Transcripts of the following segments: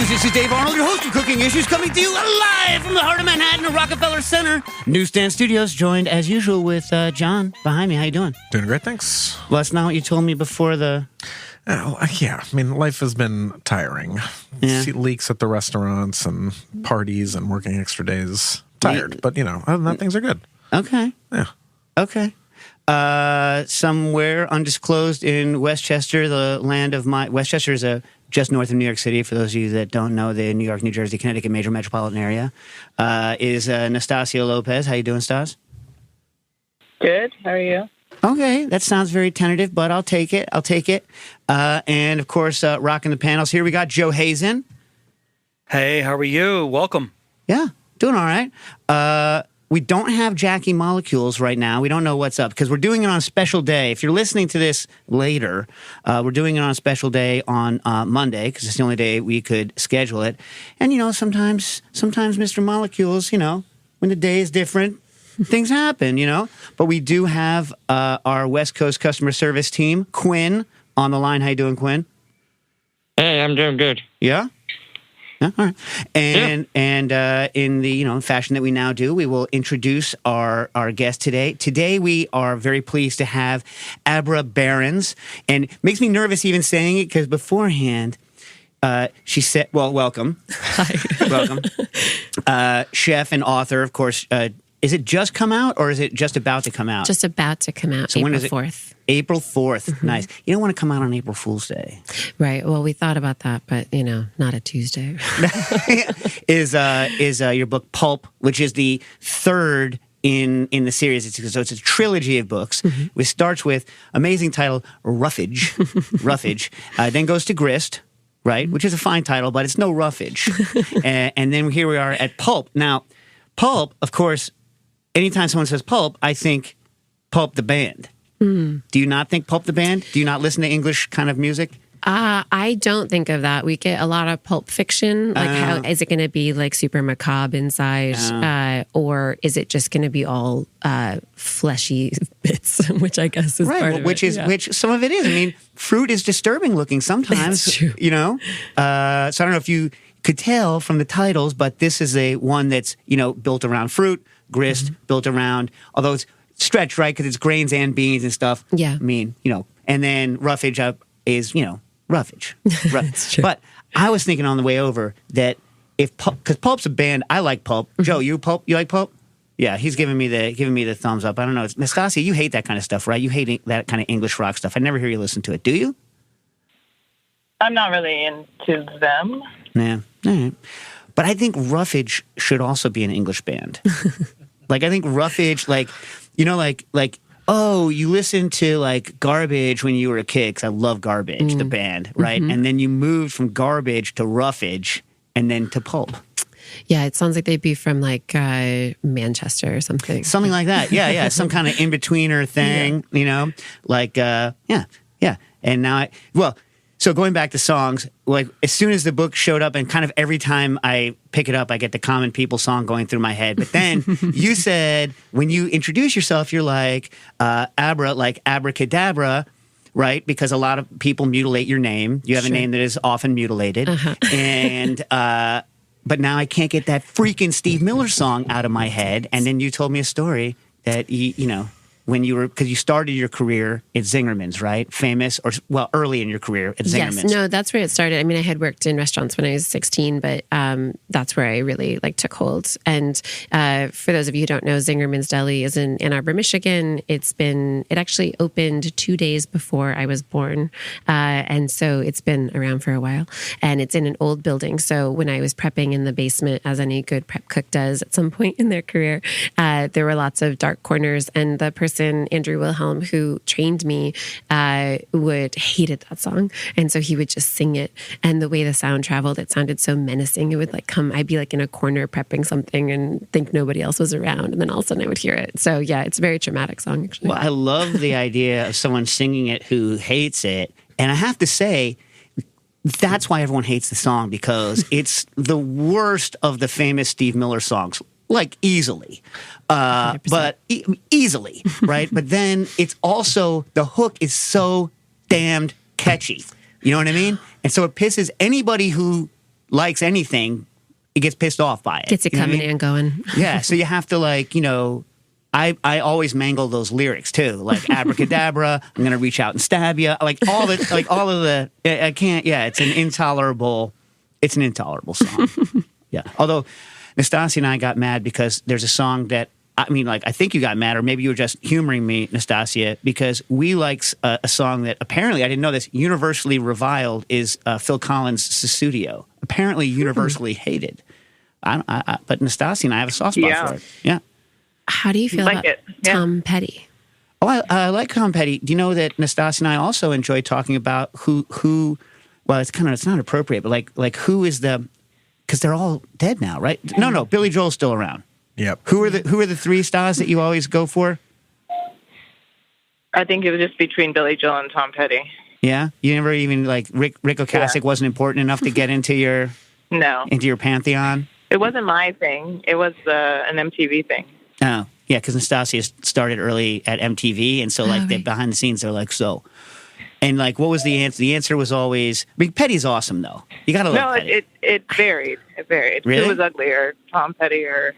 Issues. This is Dave Arnold, your host of Cooking Issues, coming to you live from the heart of Manhattan at Rockefeller Center Newsstand Studios, joined as usual with John behind me. How you doing? Doing great, thanks. Well, that's not what you told me before the... Yeah, I mean, life has been tiring. Yeah. See leaks at the restaurants and parties and working extra days. Tired, but, other than that, things are good. Okay. Yeah. Okay. Somewhere undisclosed in Westchester, the land of my... Westchester is just north of New York City, for those of you that don't know, the New York, New Jersey, Connecticut major metropolitan area, is Nastasia Lopez. How you doing, Stas? Good. How are you? Okay, that sounds very tentative, but I'll take it. And, of course, rocking the panels here, we got Joe Hazen. Hey, how are you? Welcome. Yeah, doing all right. We don't have Jackie Molecules right now. We don't know what's up because we're doing it on a special day. If you're listening to this later, we're doing it on a special day on Monday because it's the only day we could schedule it. And, sometimes Mr. Molecules, when the day is different, things happen, But we do have our West Coast customer service team, Quinn, on the line. How you doing, Quinn? Hey, I'm doing good. Yeah? Yeah, all right. And in the fashion that we now do, we will introduce our guest today. Today we are very pleased to have Abra Berens, and it makes me nervous even saying it because beforehand she said, "Well, welcome, Hi, welcome, chef and author, of course." Is it just come out or is it just about to come out? Just about to come out. So April when is it? 4th. April 4th. Mm-hmm. Nice. You don't want to come out on April Fool's Day. Right. Well, we thought about that, but, not a Tuesday. is your book Pulp, which is the third in the series. It's a trilogy of books, which starts with amazing title, Roughage, then goes to Grist, right, which is a fine title, but it's no roughage. And then here we are at Pulp. Now, Pulp, of course, anytime someone says Pulp, I think Pulp the band. Do you not think Pulp the band? Do you not listen to English kind of music? I don't think of that. We get a lot of Pulp Fiction. Like, how is it going to be like super macabre inside, or is it just going to be all fleshy bits, which I guess is part of which it. Which some of it is. I mean, fruit is disturbing looking sometimes. That's true. So I don't know if you could tell from the titles, but this is a one that's built around fruit. Grist built around, although it's stretched, right, because it's grains and beans and stuff. Yeah. I mean, and then roughage is roughage. That's true. But I was thinking on the way over that because Pulp's a band, I like Pulp. Joe, you like Pulp? Yeah, he's giving me the thumbs up. I don't know. Nastasia, you hate that kind of stuff, right? You hate that kind of English rock stuff. I never hear you listen to it. Do you? I'm not really into them. Yeah. All right. But I think Roughage should also be an English band. I think Roughage, oh, you listened to Garbage when you were a kid, because I love Garbage, the band, right? And then you moved from Garbage to Roughage and then to Pulp. Yeah, it sounds like they'd be from Manchester or something. Something like that. Yeah. Some kind of in-betweener thing, yeah. And now so going back to songs, as soon as the book showed up and kind of every time I pick it up, I get the Common People song going through my head. But then you said, when you introduce yourself, you're like, Abra, like abracadabra, right? Because a lot of people mutilate your name. You have a name that is often mutilated. And, but now I can't get that freaking Steve Miller song out of my head. And then you told me a story that, when you were, because you started your career at Zingerman's, right? Famous, early in your career at Zingerman's. Yes, no, that's where it started. I mean, I had worked in restaurants when I was 16, but that's where I really took hold. And for those of you who don't know, Zingerman's Deli is in Ann Arbor, Michigan. It actually opened 2 days before I was born. And so it's been around for a while. And it's in an old building. So when I was prepping in the basement, as any good prep cook does at some point in their career, there were lots of dark corners. And the person, Andrew Wilhelm, who trained me, hated that song. And so he would just sing it. And the way the sound traveled, it sounded so menacing. It would come, I'd be in a corner prepping something and think nobody else was around. And then all of a sudden I would hear it. So yeah, it's a very traumatic song, actually. Well, I love the idea of someone singing it who hates it. And I have to say, that's why everyone hates the song, because it's the worst of the famous Steve Miller songs. Easily. But easily, right? But then it's also, the hook is so damned catchy. You know what I mean? And so it pisses anybody who likes anything, it gets pissed off by it. Gets it You know what I coming mean? and going. Yeah, so you have to like, I always mangle those lyrics too, like abracadabra. I'm gonna reach out and stab you. Like all of the. I can't. Yeah, it's an intolerable song. Yeah. Although Nastasia and I got mad because there's a song that I think you got mad, or maybe you were just humoring me, Nastasia, because we like a song that apparently I didn't know this universally reviled is Phil Collins' Sussudio. Apparently universally hated. But Nastasia and I have a soft spot for it. Yeah. How do you feel about Tom Petty? Oh, I like Tom Petty. Do you know that Nastasia and I also enjoy talking about who? Well, it's not appropriate, but like who is because they're all dead now, right? No, Billy Joel's still around. Yep. Who are the three stars that you always go for? I think it was just between Billy Joel and Tom Petty. Yeah, you never even like Rick Ocasek wasn't important enough to get into your pantheon. It wasn't my thing. It was an MTV thing. Oh, yeah, because Nastasia started early at MTV, and so the behind the scenes they're like so. And like, what was the answer? The answer was always, Petty's awesome though. You gotta love Petty. No, it varied. It varied. Really? Who was uglier, Tom Petty or?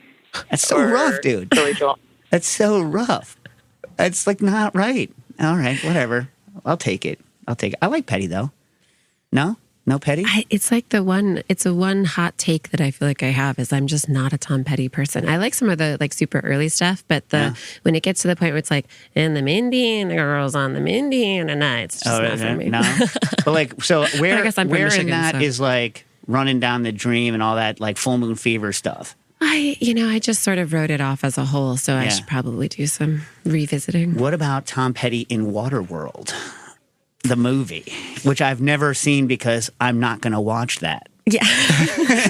That's so rough, dude. Billy Joel. That's so rough. That's like not right. All right, whatever. I'll take it. I like Petty though. No Petty? It's like it's a one hot take that I feel like I have is I'm just not a Tom Petty person. I like some of the like super early stuff, but when it gets to the point where it's like, and the Mindy and the girls on the Mindy and the nights, it's just not for me. No. But like, so where I guess I'm from in Michigan, that is like Running Down the Dream and all that like Full Moon Fever stuff? I just sort of wrote it off as a whole, so I should probably do some revisiting. What about Tom Petty in Waterworld? The movie, which I've never seen because I'm not going to watch that. Yeah.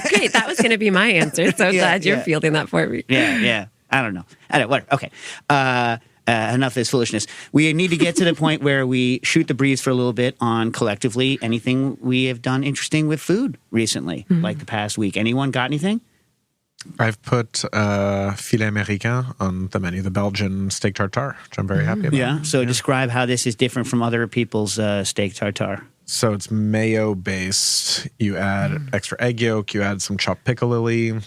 Great. That was going to be my answer. So glad you're fielding that for me. Yeah. I don't know. Whatever. Okay. Enough of this foolishness. We need to get to the point where we shoot the breeze for a little bit on collectively anything we have done interesting with food recently, like the past week. Anyone got anything? I've put filet américain on the menu, the Belgian steak tartare, which I'm very happy about. Yeah. So describe how this is different from other people's steak tartare. So it's mayo based. You add extra egg yolk. You add some chopped piccalilli,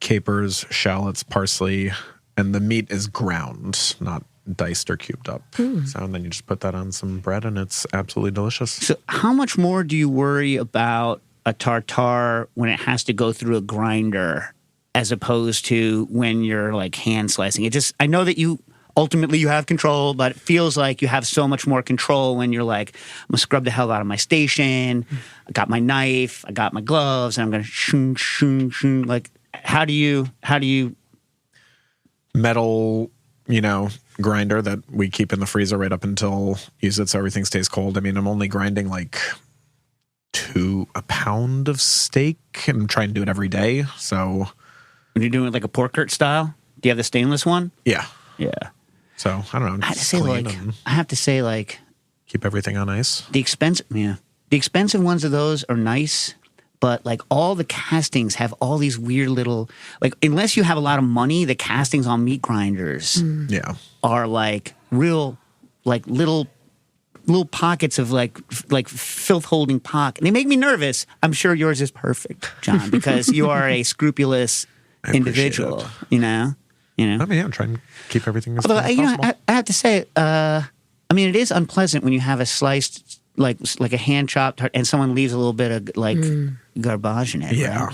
capers, shallots, parsley, and the meat is ground, not diced or cubed up. So and then you just put that on some bread, and it's absolutely delicious. So how much more do you worry about a tartare when it has to go through a grinder as opposed to when you're like hand slicing? I know that you ultimately you have control, but it feels like you have so much more control when you're like, I'm gonna scrub the hell out of my station. I got my knife, I got my gloves, and I'm gonna shoon, shoon, shoon. Like, how do you metal, grinder that we keep in the freezer right up until use it so everything stays cold. I mean, I'm only grinding like a pound of steak. I'm trying to do it every day. So when you're doing it like a pork curt style, do you have the stainless one? Yeah. Yeah. So I don't know. I have to say like keep everything on ice. The expensive ones of those are nice, but like all the castings have all these weird little unless you have a lot of money, the castings on meat grinders are like real like little pockets of like filth holding pock. And they make me nervous. I'm sure yours is perfect, John, because you are a scrupulous individual, you know. I mean, I'm trying to keep everything as Although, clean as possible. I have to say, it is unpleasant when you have a sliced, like a hand chopped, and someone leaves a little bit of like garbage in it. Yeah.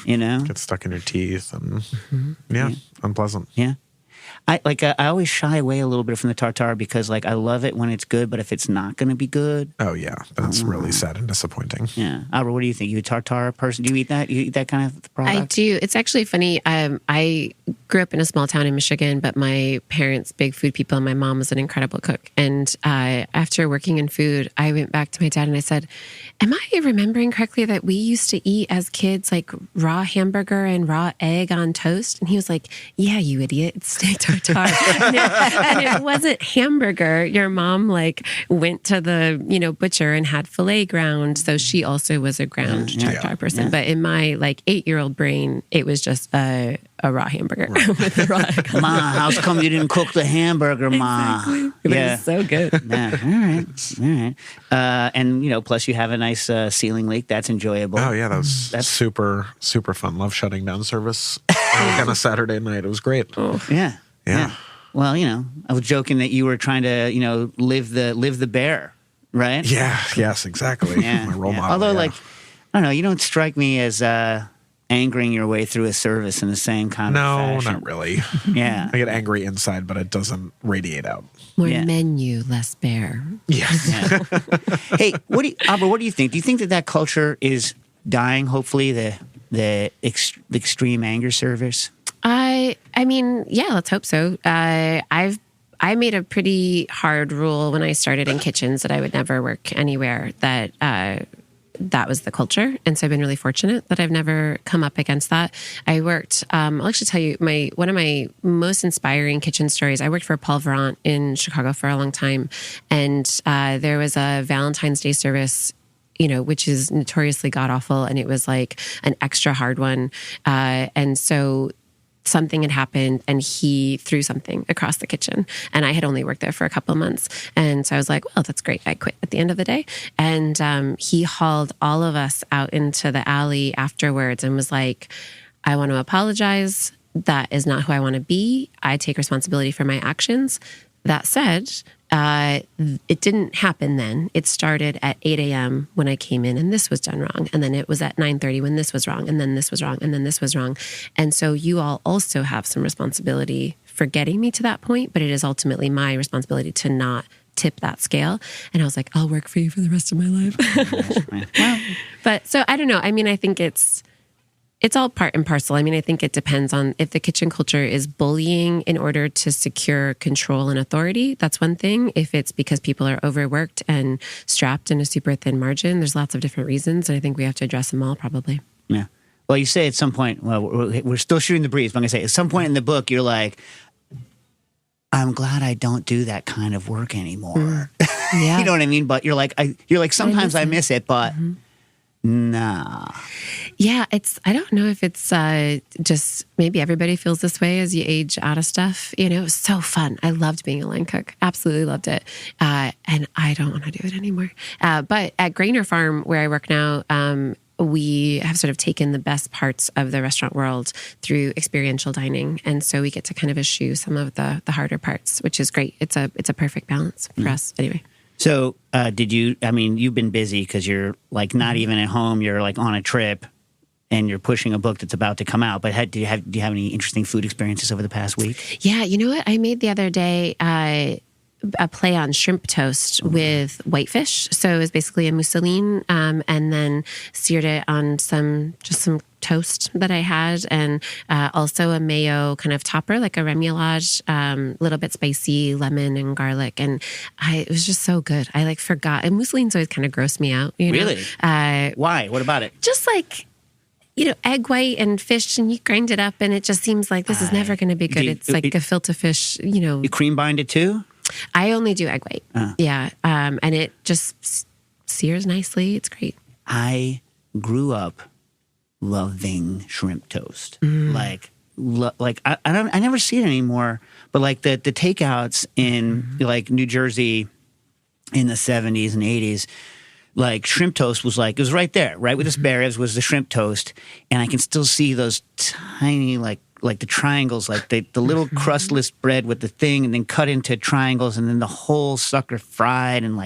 Right? Gets stuck in your teeth and unpleasant. Yeah. I always shy away a little bit from the tartare because I love it when it's good, but if it's not going to be good. Oh yeah, that's really sad and disappointing. Yeah. Abra, what do you think? You a tartare person? Do you eat that? You eat that kind of product? I do. It's actually funny. I grew up in a small town in Michigan, but my parents, big food people, and my mom was an incredible cook. And after working in food, I went back to my dad and I said, am I remembering correctly that we used to eat as kids like raw hamburger and raw egg on toast? And he was like, yeah, you idiot. It's steak tartare. and it wasn't hamburger. Your mom like went to the, butcher and had filet ground. So she also was a ground tartare person. Yeah. But in my like 8-year-old brain, it was just a raw hamburger with the raw egg. Ma, how come you didn't cook the hamburger, Ma? Exactly. But it was so good. Yeah. All right. And plus you have a nice ceiling leak. That's enjoyable. Oh yeah, that's super, super fun. Love shutting down service on a Saturday night. It was great. Oh. Yeah. Well, I was joking that you were trying to, live the bear, right? Yeah. Yes, exactly. Yeah. My role model. Although, I don't know, you don't strike me as angering your way through a service in the same kind of fashion. No, not really. Yeah. I get angry inside, but it doesn't radiate out. More menu, less bear. Yes. Yeah. Hey, Abra, what do you think? Do you think that culture is dying? Hopefully, the extreme anger service. I mean, yeah, let's hope so. I made a pretty hard rule when I started in kitchens that I would never work anywhere that was the culture. And so I've been really fortunate that I've never come up against that. I worked, I'll actually tell you one of my most inspiring kitchen stories. I worked for Paul Verant in Chicago for a long time. And there was a Valentine's Day service, which is notoriously god awful. And it was like an extra hard one. And so something had happened and he threw something across the kitchen. And I had only worked there for a couple of months. And so I was like, well, that's great. I quit at the end of the day. And he hauled all of us out into the alley afterwards and was like, I want to apologize. That is not who I want to be. I take responsibility for my actions. That said, it didn't happen then. It started at 8 a.m. when I came in and this was done wrong. And then it was at 9:30 when this was wrong. And then this was wrong. And then this was wrong. And so you all also have some responsibility for getting me to that point, but it is ultimately my responsibility to not tip that scale. And I was like, I'll work for you for the rest of my life. Well, but so I don't know. I mean, I think it's all part and parcel. I mean, I think it depends on if the kitchen culture is bullying in order to secure control and authority. That's one thing. If it's because people are overworked and strapped in a super thin margin, there's lots of different reasons. And I think we have to address them all probably. Yeah. Well, you say at some point, well, we're still shooting the breeze, but I'm going to say at some point in the book, you're like, I'm glad I don't do that kind of work anymore. Yeah. You know what I mean? But you're like, sometimes I miss it, but nah. Yeah, I don't know if it's just maybe everybody feels this way as you age out of stuff. It was so fun. I loved being a line cook. Absolutely loved it. And I don't want to do it anymore. But at Grainer Farm, where I work now, we have sort of taken the best parts of the restaurant world through experiential dining. And so we get to kind of eschew some of the harder parts, which is great. It's a perfect balance for us anyway. So you've been busy because you're like not even at home. You're like on a trip. And you're pushing a book that's about to come out. But do you have any interesting food experiences over the past week? Yeah, you know what? I made the other day a play on shrimp toast with whitefish. So it was basically a mousseline, and then seared it on some toast that I had, and also a mayo kind of topper, like a remoulade, a little bit spicy, lemon and garlic. And it was just so good. I forgot. And mousselines always kind of gross me out. Really? Why? What about it? Just egg white and fish, and you grind it up, and it just seems like this is never going to be good. It's like gefilte fish, You cream bind it too? I only do egg white. Yeah. And it just sears nicely. It's great. I grew up loving shrimp toast. I never see it anymore, but the takeouts in New Jersey in the 70s and 80s, shrimp toast was it was right there, right with the spare ribs was the shrimp toast, and I can still see those tiny the triangles, the little crustless bread with the thing, and then cut into triangles, and then the whole sucker fried and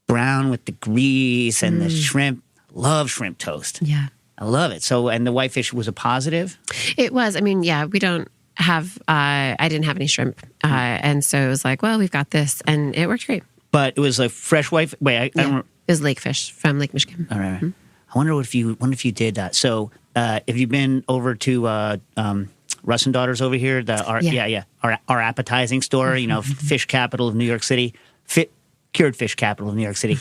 brown with the grease and the shrimp. Love shrimp toast. Yeah, I love it. So, and the whitefish was a positive. It was. I mean, yeah, we don't have. I didn't have any shrimp, and so it was well, we've got this, and it worked great. But it was fresh white. Wait, I don't. It was lake fish from Lake Michigan. All right. Mm-hmm. I wonder if you did that. So, have you been over to Russ and Daughters over here? Our appetizing store. Fish capital of New York City, cured fish capital of New York City.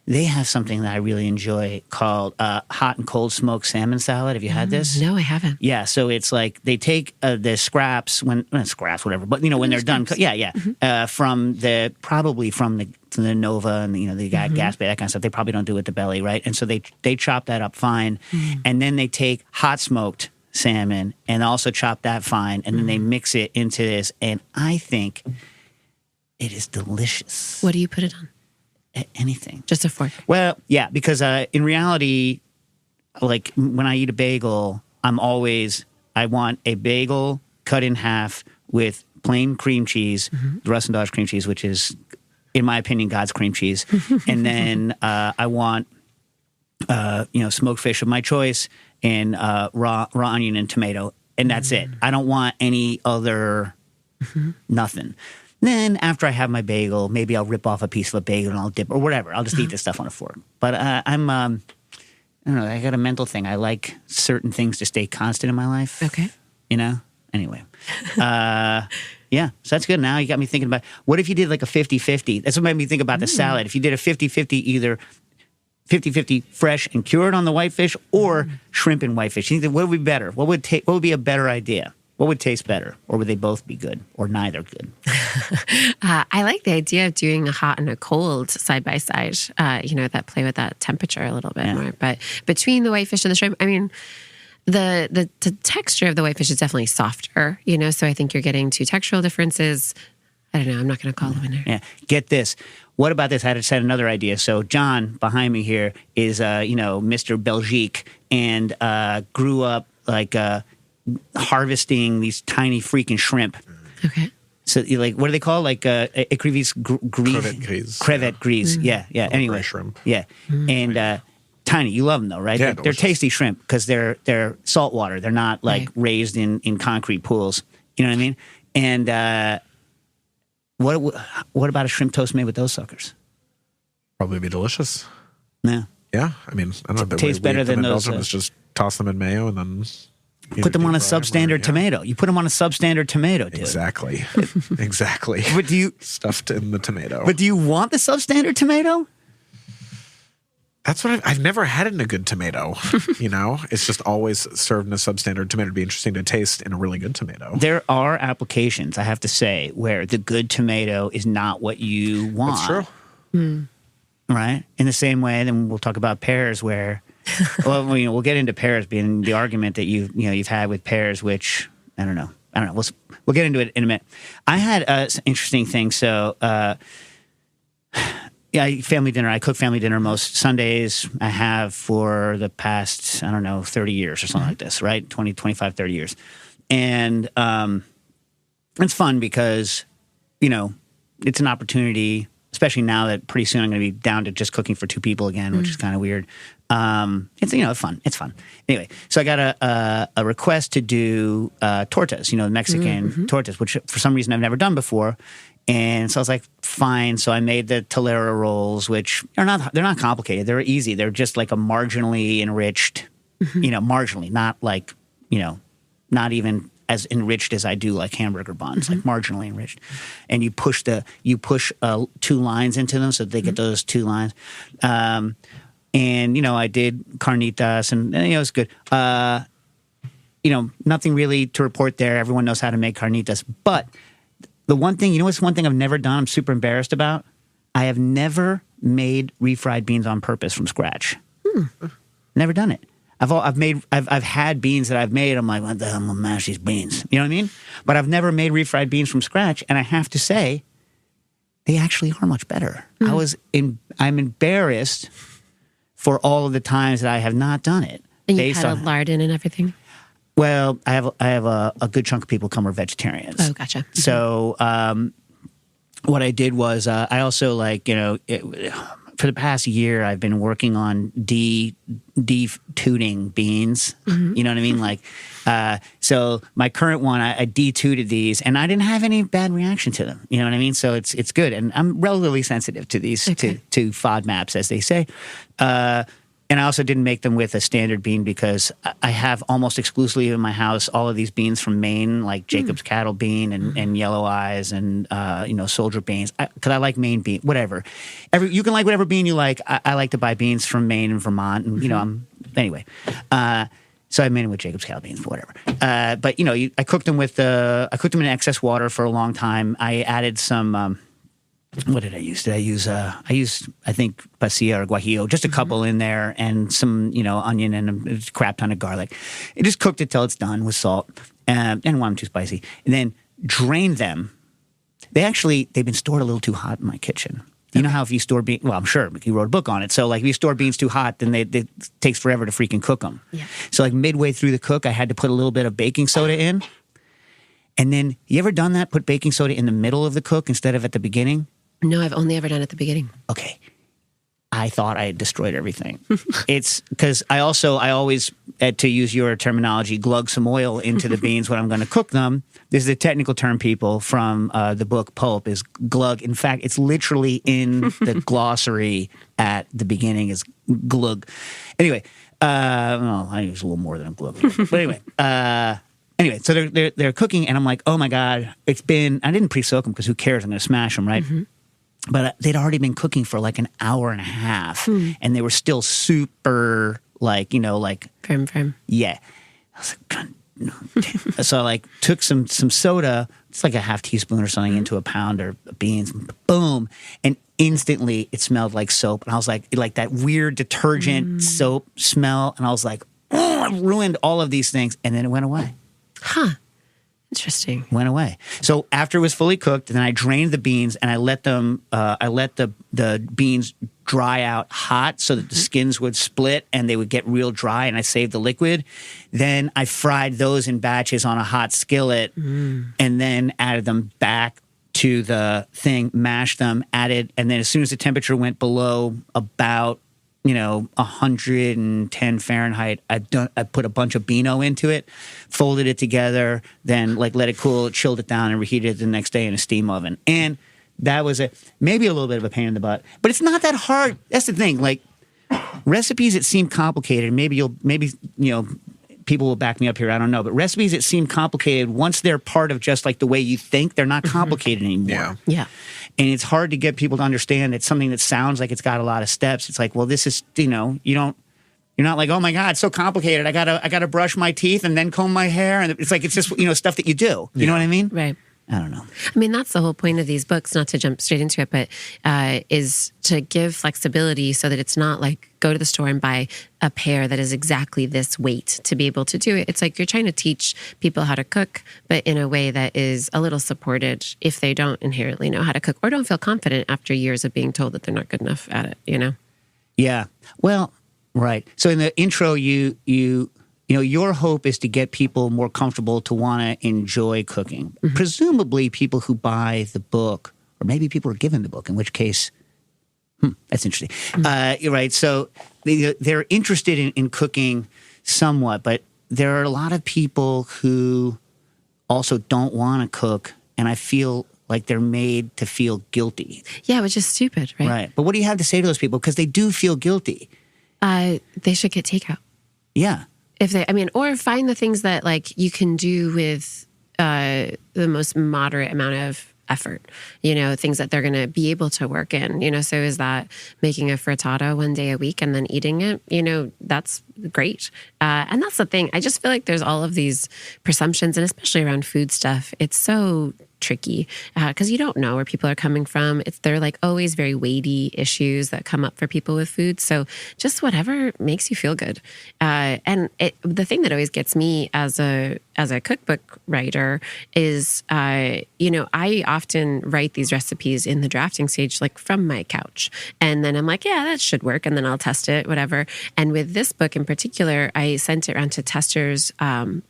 they have something that I really enjoy called hot and cold smoked salmon salad. Have you had this? No, I haven't. Yeah, so it's like they take the scraps whatever, but when they're done, from the Nova and the gas bay, that kind of stuff. They probably don't do it with the belly, right? And so they chop that up fine, and then they take hot smoked salmon and also chop that fine, and then they mix it into this, and I think it is delicious. What do you put it on? Anything. Just a fork. Well, yeah, because in reality, like when I eat a bagel, I want a bagel cut in half with plain cream cheese, the Russ and Dodge cream cheese, which is, in my opinion, God's cream cheese. And then I want, smoked fish of my choice and raw onion and tomato. And that's it. I don't want any other nothing. Then after I have my bagel, maybe I'll rip off a piece of a bagel and I'll dip or whatever. I'll just eat this stuff on a fork. But I don't know. I got a mental thing. I like certain things to stay constant in my life. Okay. Anyway. Yeah, so that's good. Now you got me thinking about, what if you did like a 50-50? That's what made me think about the salad. If you did a 50-50, either 50-50 fresh and cured on the whitefish or shrimp and whitefish. You think, what would be better? What would be a better idea? What would taste better? Or would they both be good? Or neither good? I like the idea of doing a hot and a cold side by side, that play with that temperature a little bit more. But between the whitefish and the shrimp, I mean, the texture of the whitefish is definitely softer, so I think you're getting two textural differences. I don't know. I'm not going to call them in there. Yeah. Get this. What about this? I had another idea. So John behind me here is, Mr. Belgique and grew up like harvesting these tiny freaking shrimp. Okay. So what do they call écrivisse grise? Crevette grise. Yeah. Anyway, shrimp. Yeah, and tiny. You love them though, right? Yeah, they're tasty shrimp because they're saltwater. They're not raised in concrete pools. You know what I mean? And what about a shrimp toast made with those suckers? Probably be delicious. No. Yeah, I mean, I don't know. Tastes better than those. Belgium is just toss them in mayo and then put them on a substandard tomato. You put them on a substandard tomato, dude. Exactly. Exactly. But stuffed in the tomato? But do you want the substandard tomato? That's what I've never had it in a good tomato. It's just always served in a substandard tomato. It'd be interesting to taste in a really good tomato. There are applications, I have to say, where the good tomato is not what you want. That's true. Right? In the same way, then we'll talk about pears, where, well, we'll get into pears being the argument that you've had with pears, which I don't know. We'll get into it in a minute. I had an interesting thing. So, family dinner. I cook family dinner most Sundays. I have for the past, 30 years or something like this, right? 20, 25, 30 years. And it's fun because, it's an opportunity, especially now that pretty soon I'm going to be down to just cooking for two people again, which is kind of weird. It's fun. It's fun. Anyway, so I got a request to do tortas, Mexican tortas, which for some reason I've never done before. And so I was like, fine. So I made the tolera rolls, which they're not complicated. They're easy. They're just like a marginally enriched, marginally, not like, not even as enriched as I do like hamburger buns, like marginally enriched. And you push two lines into them so that they get those two lines. And, I did carnitas and it was good. Nothing really to report there. Everyone knows how to make carnitas. But the one thing, what's one thing I've never done, I'm super embarrassed about? I have never made refried beans on purpose from scratch. Never done it. I've had beans that I've made. I'm like, what the hell, I'm gonna mash these beans. You know what I mean? But I've never made refried beans from scratch, and I have to say, they actually are much better. I'm embarrassed for all of the times that I have not done it. And you had a lard in and everything? Well, I have a good chunk of people come are vegetarians. Oh, gotcha. So what I did was I also for the past year I've been working on de-tooting beans. You know what I mean? So my current one, I de-tooted these, and I didn't have any bad reaction to them. You know what I mean? So it's good, and I'm relatively sensitive to these to FODMAPs, as they say. And And I also didn't make them with a standard bean because I have almost exclusively in my house all of these beans from Maine, like Jacob's Cattle bean and Yellow Eyes and Soldier beans. Because I like Maine bean, whatever. You can like whatever bean you like. I like to buy beans from Maine and Vermont, and anyway. So I made them with Jacob's Cattle beans, whatever. But I cooked them in excess water for a long time. I added some. What did I use? I used, I think, pasilla or guajillo, just a couple in there, and some, onion and a crap ton of garlic. I just cooked it till it's done with salt, and didn't want them too spicy. And then drained them. They've been stored a little too hot in my kitchen. You know how if you store beans, well, I'm sure you wrote a book on it. So, like, if you store beans too hot, then it takes forever to freaking cook them. Yeah. So, like, midway through the cook, I had to put a little bit of baking soda in. And then, you ever done that? Put baking soda in the middle of the cook instead of at the beginning? No, I've only ever done it at the beginning. Okay. I thought I had destroyed everything. It's because I always, to use your terminology, glug some oil into the beans when I'm going to cook them. This is a technical term, people, from the book Pulp, is glug. In fact, it's literally in the glossary at the beginning is glug. Anyway, I use a little more than a glug. But anyway, so they're cooking, and I'm like, oh my God, I didn't pre-soak them because who cares? I'm going to smash them, right? Mm-hmm. But they'd already been cooking for like an hour and a half, and they were still super, firm. Yeah. I was like, God, no, damn. So I took some soda, it's like a half teaspoon or something, into a pound of beans, boom, and instantly it smelled like soap, and I was like that weird detergent soap smell, and I was like, oh, I ruined all of these things, and then it went away. Huh. Interesting. Went away. So after it was fully cooked, then I drained the beans and I let them. I let the beans dry out hot so that the skins would split and they would get real dry. And I saved the liquid. Then I fried those in batches on a hot skillet, and then added them back to the thing, mashed them, added, and then as soon as the temperature went below about 110 Fahrenheit, I put a bunch of Beano into it, folded it together, then let it cool, chilled it down, and reheated it the next day in a steam oven. And that was maybe a little bit of a pain in the butt, but it's not that hard. That's the thing. Like, recipes that seem complicated, maybe people will back me up here, I don't know, but recipes that seem complicated, once they're part of just like the way you think, they're not complicated anymore. Yeah. And it's hard to get people to understand that something that sounds like it's got a lot of steps. It's like, well, this is, you're not like, oh my God, it's so complicated. I gotta brush my teeth and then comb my hair. And it's like, it's just, stuff that you do. You know what I mean? Right. I don't know. I mean, that's the whole point of these books, not to jump straight into it, but is to give flexibility so that it's not like go to the store and buy a pear that is exactly this weight to be able to do it. It's like you're trying to teach people how to cook, but in a way that is a little supported if they don't inherently know how to cook or don't feel confident after years of being told that they're not good enough at it, Yeah. Well, right. So in the intro, your hope is to get people more comfortable to want to enjoy cooking. Mm-hmm. Presumably people who buy the book, or maybe people are given the book, in which case, that's interesting. Mm-hmm. Right. So they're interested in cooking somewhat, but there are a lot of people who also don't want to cook, and I feel like they're made to feel guilty. Yeah, which is stupid, right? Right. But what do you have to say to those people? Because they do feel guilty. They should get takeout. Yeah. Or find the things that you can do with the most moderate amount of effort, things that they're going to be able to work in, so is that making a frittata one day a week and then eating it, that's great. And that's the thing. I just feel like there's all of these presumptions, and especially around food stuff, it's so tricky because you don't know where people are coming from. They're always very weighty issues that come up for people with food. So just whatever makes you feel good. And the thing that always gets me as a cookbook writer is, I often write these recipes in the drafting stage, from my couch. And then I'm like, yeah, that should work. And then I'll test it, whatever. And with this book in particular, I sent it around to testers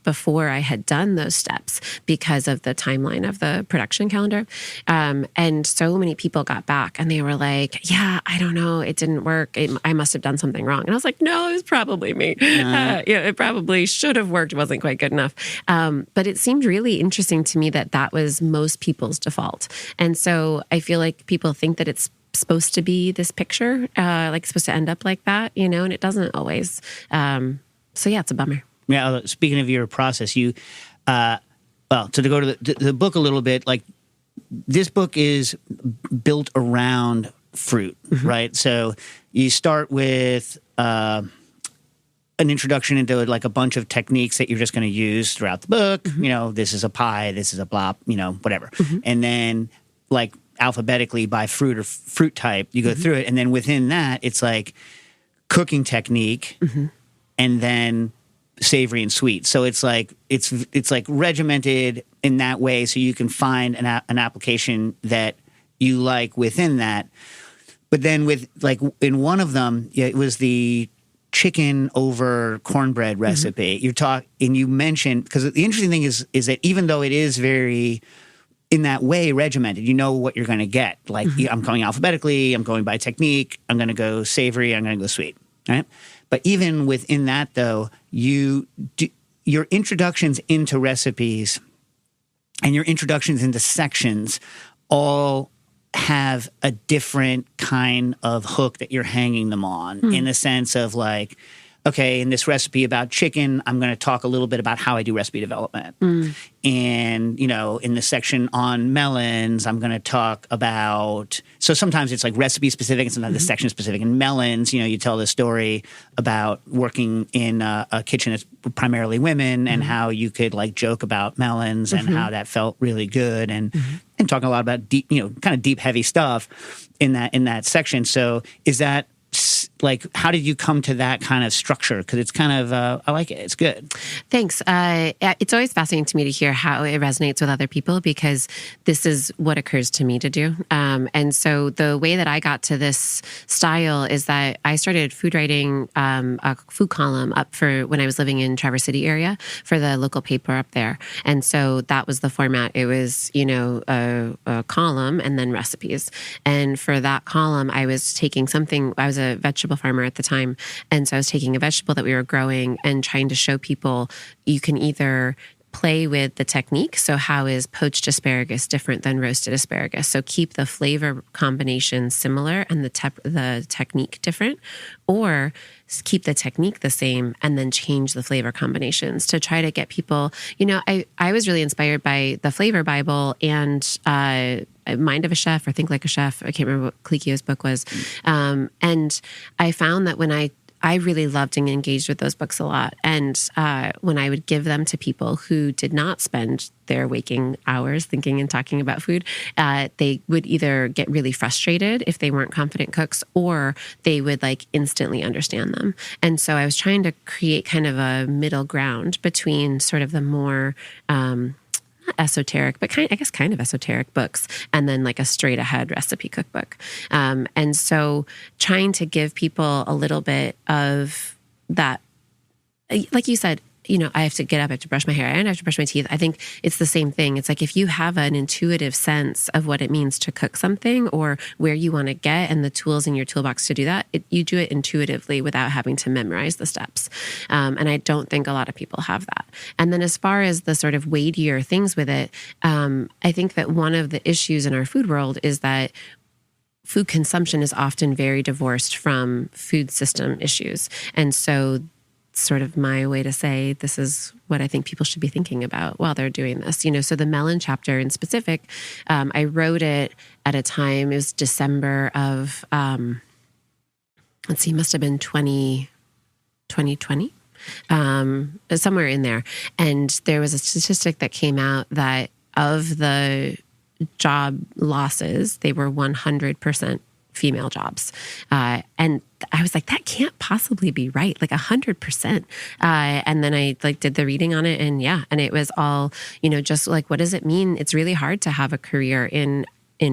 before I had done those steps because of the timeline of the production calendar. And so many people got back and they were like, yeah, I don't know, it didn't work. I must have done something wrong. And I was like, no, it was probably me. It probably should have worked. It wasn't quite good enough. But it seemed really interesting to me that was most people's default. And so I feel like people think that it's supposed to be this picture, like supposed to end up like that, and it doesn't always. So yeah, it's a bummer. Yeah. Speaking of your process, you, to go to the book a little bit, like this book is built around fruit, right? So you start with an introduction into like a bunch of techniques that you're just going to use throughout the book. This is a pie, this is a blop, whatever. And then like alphabetically by fruit or fruit type, you go through it. And then within that, it's like cooking technique and then savory and sweet. So it's like regimented in that way, so you can find an application that you like within that. But then with like in one of them, it was the chicken over cornbread recipe. You mentioned, because the interesting thing is that even though it is very in that way regimented, you know what you're going to get. Like I'm going alphabetically, I'm going by technique, I'm going to go savory, I'm going to go sweet, right? But even within that, though, your introductions into recipes and your introductions into sections all have a different kind of hook that you're hanging them on, in the sense of like, okay, in this recipe about chicken, I'm going to talk a little bit about how I do recipe development. And, in the section on melons, I'm going to talk about, so sometimes it's like recipe specific and sometimes the section specific. In melons, you tell the story about working in a kitchen that's primarily women and how you could like joke about melons and how that felt really good, and talking a lot about deep, kind of deep, heavy stuff in that section. So is that, like, how did you come to that kind of structure? Because it's kind of, I like it. It's good. Thanks. It's always fascinating to me to hear how it resonates with other people, because this is what occurs to me to do. And so the way that I got to this style is that I started food writing a food column up for when I was living in Traverse City area for the local paper up there. And so that was the format. It was, a column and then recipes. And for that column, I was taking something, I was a vegetable farmer at the time. And so I was taking a vegetable that we were growing and trying to show people you can either play with the technique. So how is poached asparagus different than roasted asparagus? So keep the flavor combination similar and the technique different, or keep the technique the same and then change the flavor combinations to try to get people, I was really inspired by the Flavor Bible and Mind of a Chef or Think Like a Chef. I can't remember what Clicchio's book was. And I found that when I really loved and engaged with those books a lot. And when I would give them to people who did not spend their waking hours thinking and talking about food, they would either get really frustrated if they weren't confident cooks, or they would like instantly understand them. And so I was trying to create kind of a middle ground between sort of the more not esoteric, but kind of esoteric books, and then like a straight ahead recipe cookbook. And so trying to give people a little bit of that, like you said, I have to get up, I have to brush my hair, and I have to brush my teeth. I think it's the same thing. It's like if you have an intuitive sense of what it means to cook something or where you want to get and the tools in your toolbox to do that, you do it intuitively without having to memorize the steps. And I don't think a lot of people have that. And then as far as the sort of weightier things with it, I think that one of the issues in our food world is that food consumption is often very divorced from food system issues. And so sort of my way to say this is what I think people should be thinking about while they're doing this. So the melon chapter in specific, I wrote it at a time, it was December of, must have been 2020, somewhere in there. And there was a statistic that came out that of the job losses, they were 100% female jobs. And I was like, that can't possibly be right. Like 100%. And then I did the reading on it, and it was all, just like, what does it mean? It's really hard to have a career in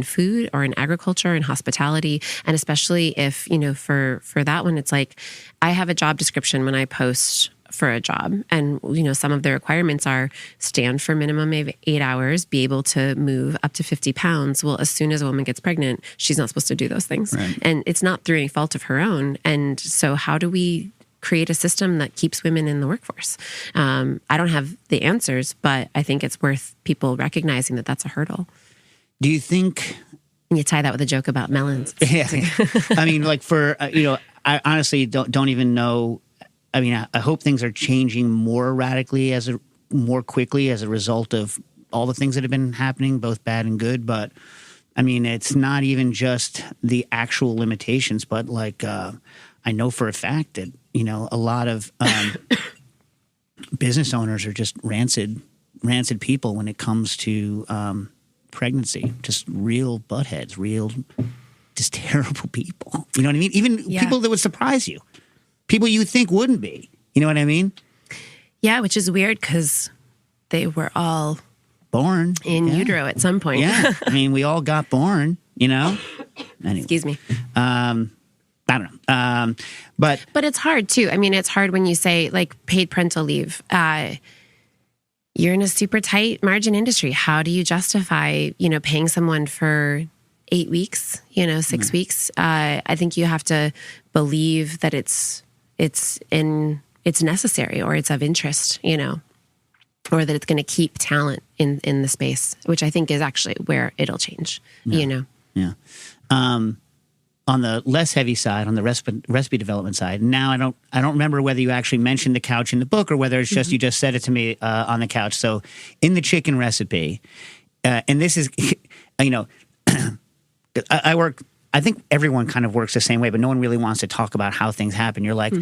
food or in agriculture and hospitality. And especially if, for that one, it's like, I have a job description when I post for a job. And, some of the requirements are stand for minimum of 8 hours, be able to move up to 50 pounds. Well, as soon as a woman gets pregnant, she's not supposed to do those things. Right. And it's not through any fault of her own. And so how do we create a system that keeps women in the workforce? I don't have the answers, but I think it's worth people recognizing that that's a hurdle. Do you think And you tie that with a joke about melons. Yeah. I mean, like for, I honestly don't even know. I mean, I hope things are changing more radically more quickly as a result of all the things that have been happening, both bad and good. But I mean, it's not even just the actual limitations, but like I know for a fact that, a lot of business owners are just rancid people when it comes to pregnancy. Just real buttheads, just terrible people. You know what I mean? Even people that would surprise you. People you would think wouldn't be. You know what I mean? Yeah, which is weird because they were all born in utero at some point. Yeah. I mean, we all got born, Anyway. Excuse me. I don't know. But it's hard too. I mean, it's hard when you say like paid parental leave. You're in a super tight margin industry. How do you justify, paying someone for 8 weeks, 6 weeks? I think you have to believe that it's necessary or it's of interest, or that it's going to keep talent in the space, which I think is actually where it'll change, Yeah. On the less heavy side, on the recipe development side, now I don't remember whether you actually mentioned the couch in the book or whether it's just you just said it to me on the couch. So in the chicken recipe, and this is, I work. I think everyone kind of works the same way, but no one really wants to talk about how things happen. You're like,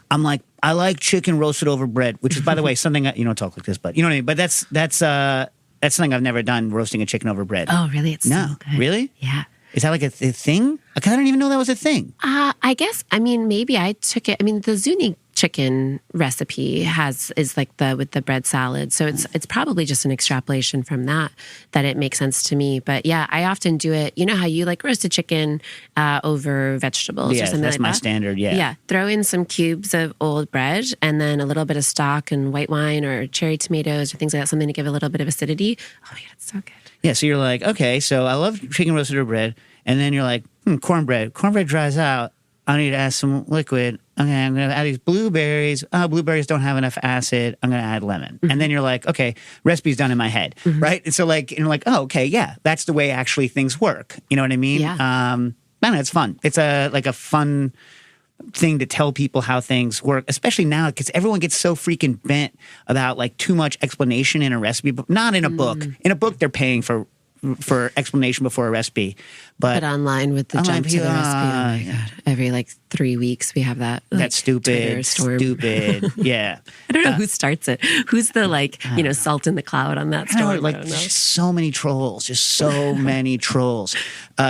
I'm like, I like chicken roasted over bread, which is, by the way, something you don't talk like this, but you know what I mean. But that's something I've never done, roasting a chicken over bread. Oh, really? It's no, so good. Really? Yeah. Is that like a thing? Because I don't even know that was a thing. I guess. I mean, maybe I took it. I mean, the Zuni chicken recipe is like with the bread salad, so it's probably just an extrapolation from that it makes sense to me. But yeah, I often do it. You know how you like roasted chicken over vegetables or something like that? That's my standard. Yeah. Yeah. Throw in some cubes of old bread and then a little bit of stock and white wine or cherry tomatoes or things like that, something to give a little bit of acidity. Oh my God, it's so good. Yeah, so you're like, okay, so I love chicken roasted over bread. And then you're like, cornbread. Cornbread dries out. I need to add some liquid. Okay, I'm going to add these blueberries. Blueberries don't have enough acid. I'm going to add lemon. And then you're like, okay, recipe's done in my head, right? And so you're like, oh, okay, yeah, that's the way actually things work. You know what I mean? Yeah. I don't know, it's fun. It's a fun thing to tell people how things work, especially now because everyone gets so freaking bent about too much explanation in a recipe, but not in a book. In a book, they're paying for explanation before a recipe, but online with the jump to the recipe. Oh my God! Every 3 weeks we have that. That's stupid. Stupid. Yeah. I don't know who starts it. Who's the salt in the cloud on that storm? Just so many trolls. Just so many trolls.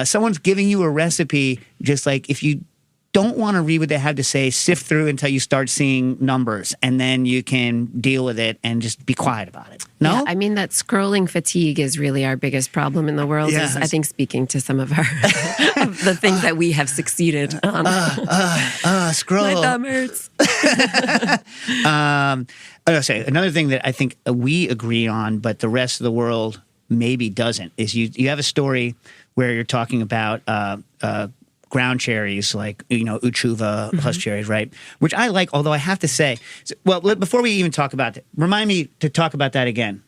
Someone's giving you a recipe. Just if you don't want to read what they have to say, sift through until you start seeing numbers, and then you can deal with it and just be quiet about it. No? Yeah, I mean, that scrolling fatigue is really our biggest problem in the world. Yeah. Is, I think, speaking to some of our of the things that we have succeeded on. Scroll. My thumb hurts. I was say another thing that I think we agree on, but the rest of the world maybe doesn't, is you have a story where you're talking about ground cherries, uchuva plus cherries, right? Which I like, although I have to say, before we even talk about it, remind me to talk about that again,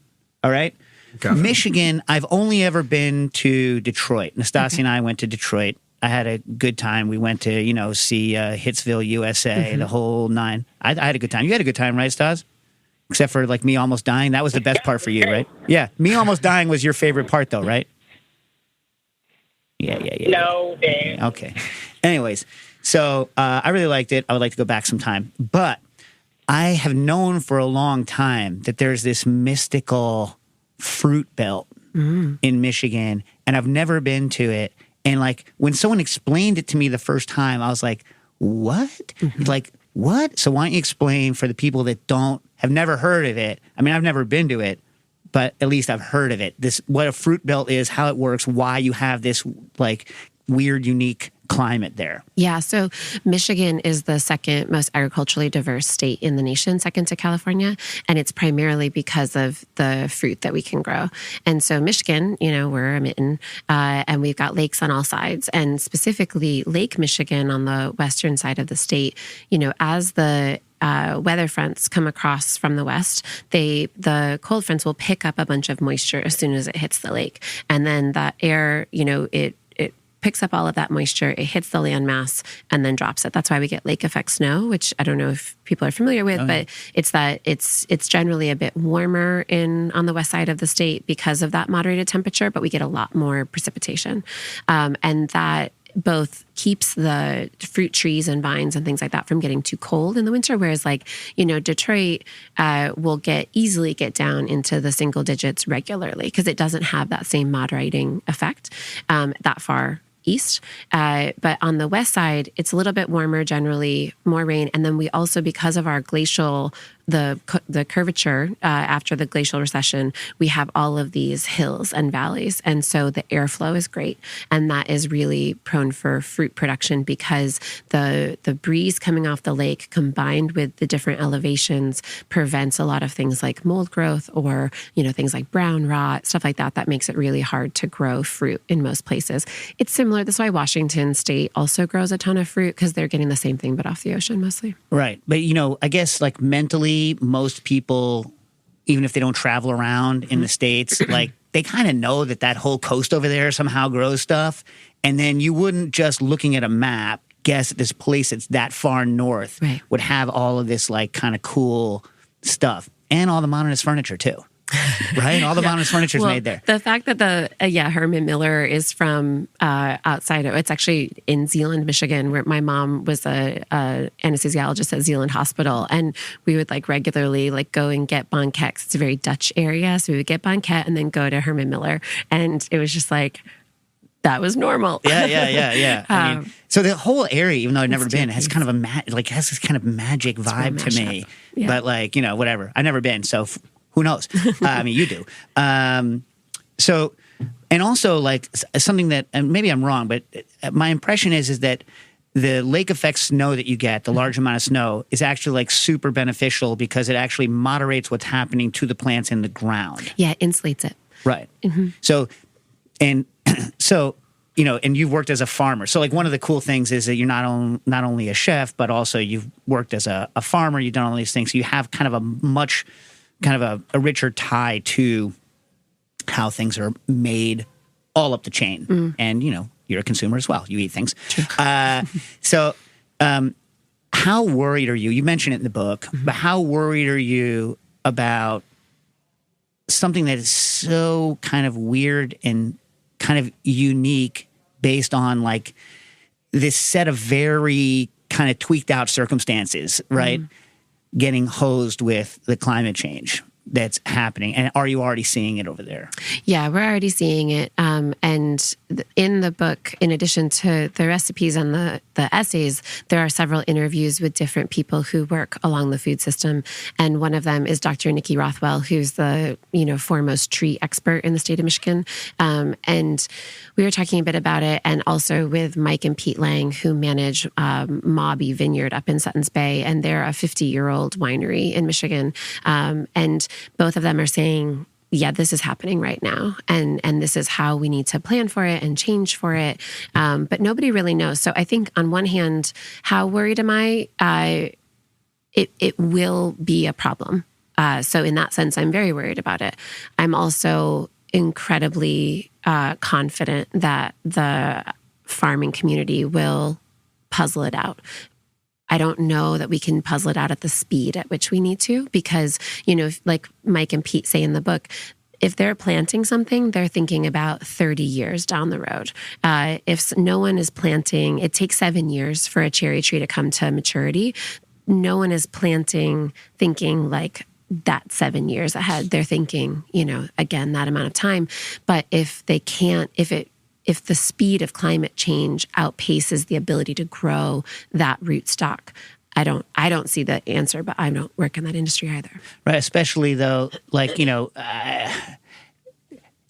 all right? Okay. Michigan, I've only ever been to Detroit. Nastasia and I went to Detroit. I had a good time. We went to, see Hitsville, USA, the whole nine. I had a good time. You had a good time, right, Stas? Except for me almost dying. That was the best part for you, right? Yeah, me almost dying was your favorite part, though, right? Yeah. No, Dave. Okay. Anyways, so I really liked it. I would like to go back sometime. But I have known for a long time that there's this mystical fruit belt in Michigan, and I've never been to it. And when someone explained it to me the first time, I was like, what? What? So why don't you explain for the people that have never heard of it? I mean, I've never been to it, but at least I've heard of it. What a fruit belt is, how it works, why you have this weird, unique climate there. Yeah, so Michigan is the second most agriculturally diverse state in the nation, second to California, and it's primarily because of the fruit that we can grow. And so Michigan, we're a mitten, and we've got lakes on all sides, and specifically Lake Michigan on the western side of the state, as the weather fronts come across from the west, the cold fronts will pick up a bunch of moisture as soon as it hits the lake. And then that air, it picks up all of that moisture, it hits the landmass, and then drops it. That's why we get lake effect snow, which I don't know if people are familiar with, but it's generally a bit warmer on the west side of the state because of that moderated temperature, but we get a lot more precipitation. And that both keeps the fruit trees and vines and things like that from getting too cold in the winter. Whereas Detroit will easily get down into the single digits regularly because it doesn't have that same moderating effect that far east. But on the west side, it's a little bit warmer generally, more rain. And then we also, because of our glacial, the curvature after the glacial recession, we have all of these hills and valleys. And so the airflow is great. And that is really prone for fruit production because the breeze coming off the lake combined with the different elevations prevents a lot of things like mold growth or, things like brown rot, stuff like that. That makes it really hard to grow fruit in most places. It's similar. That's why Washington State also grows a ton of fruit because they're getting the same thing, but off the ocean mostly. Right. But, I guess mentally, most people, even if they don't travel around in the States, they kind of know that whole coast over there somehow grows stuff. And then you wouldn't just looking at a map guess that this place that's that far north would have all of this kind of cool stuff and all the modernist furniture too. Right? All the modernist furniture is made there. The fact that Herman Miller is from outside of, it's actually in Zeeland, Michigan, where my mom was a anesthesiologist at Zeeland Hospital. And we would regularly go and get banquets. It's a very Dutch area. So we would get banquet and then go to Herman Miller. And it was just that was normal. Yeah. So the whole area, even though I've never been, has kind of has this kind of magic vibe to me. Yeah. But whatever. I've never been. So who knows? You do. So, and also something that, and maybe I'm wrong, but my impression is that the lake effect snow that you get, the large amount of snow, is actually super beneficial because it actually moderates what's happening to the plants in the ground. Yeah, it insulates it. Right. Mm-hmm. So, and you've worked as a farmer. So one of the cool things is that you're not only a chef, but also you've worked as a farmer. You've done all these things. So you have kind of a richer tie to how things are made all up the chain. Mm. And, you're a consumer as well. You eat things. So how worried are you? You mentioned it in the book, but how worried are you about something that is so kind of weird and kind of unique based on this set of very kind of tweaked out circumstances, right? Mm. Getting hosed with the climate change that's happening. And are you already seeing it over there? Yeah, we're already seeing it. And in the book, in addition to the recipes and the essays, there are several interviews with different people who work along the food system. And one of them is Dr. Nikki Rothwell, who's the foremost tree expert in the state of Michigan. And we were talking a bit about it, and also with Mike and Pete Lang, who manage Mobby Vineyard up in Suttons Bay. And they're a 50-year-old winery in Michigan. And both of them are saying, yeah, this is happening right now. And this is how we need to plan for it and change for it. But nobody really knows. So I think on one hand, how worried am I? It will be a problem. So in that sense, I'm very worried about it. I'm also incredibly confident that the farming community will puzzle it out. I don't know that we can puzzle it out at the speed at which we need to because, like Mike and Pete say in the book, if they're planting something, they're thinking about 30 years down the road. If no one is planting, it takes 7 years for a cherry tree to come to maturity. No one is planting thinking that 7 years ahead. They're thinking, again, that amount of time. But if they can't, if the speed of climate change outpaces the ability to grow that root stock, I don't see the answer, but I don't work in that industry either. Right, especially though, it's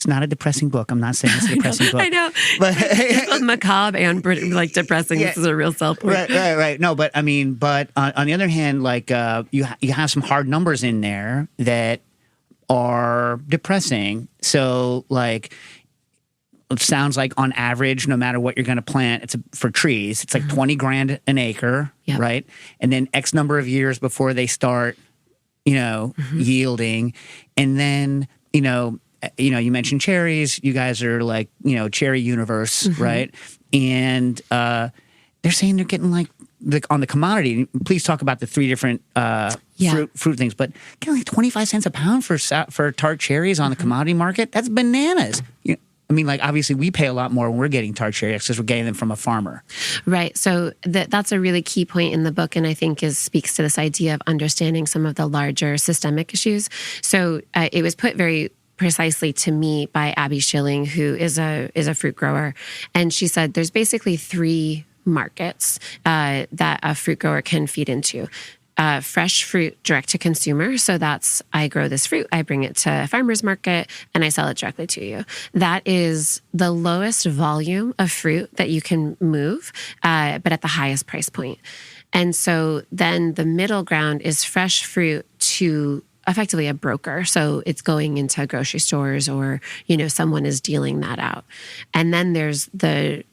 not a depressing book. I'm not saying it's a depressing book. I know, but it's both macabre and depressing. Yeah. This is a real sell point. Right. No, but on the other hand, you have some hard numbers in there that are depressing. So it sounds like on average, no matter what you're going to plant, for trees, it's like 20 grand an acre, yep. Right? And then X number of years before they start, yielding. And then, you mentioned cherries. You guys are like, cherry universe, right? And they're saying they're getting like on the commodity. Please talk about the three different fruit things, but getting like 25 cents a pound for tart cherries on the commodity market. That's bananas. Obviously we pay a lot more when we're getting tart cherries because we're getting them from a farmer. Right. So that's a really key point in the book, and I think speaks to this idea of understanding some of the larger systemic issues. So it was put very precisely to me by Abby Schilling, who is a fruit grower, and she said there's basically three markets that a fruit grower can feed into. Fresh fruit direct to consumer. So that's, I grow this fruit, I bring it to a farmer's market, and I sell it directly to you. That is the lowest volume of fruit that you can move, but at the highest price point. And so then the middle ground is fresh fruit to effectively a broker. So it's going into grocery stores, or, someone is dealing that out. And then there's the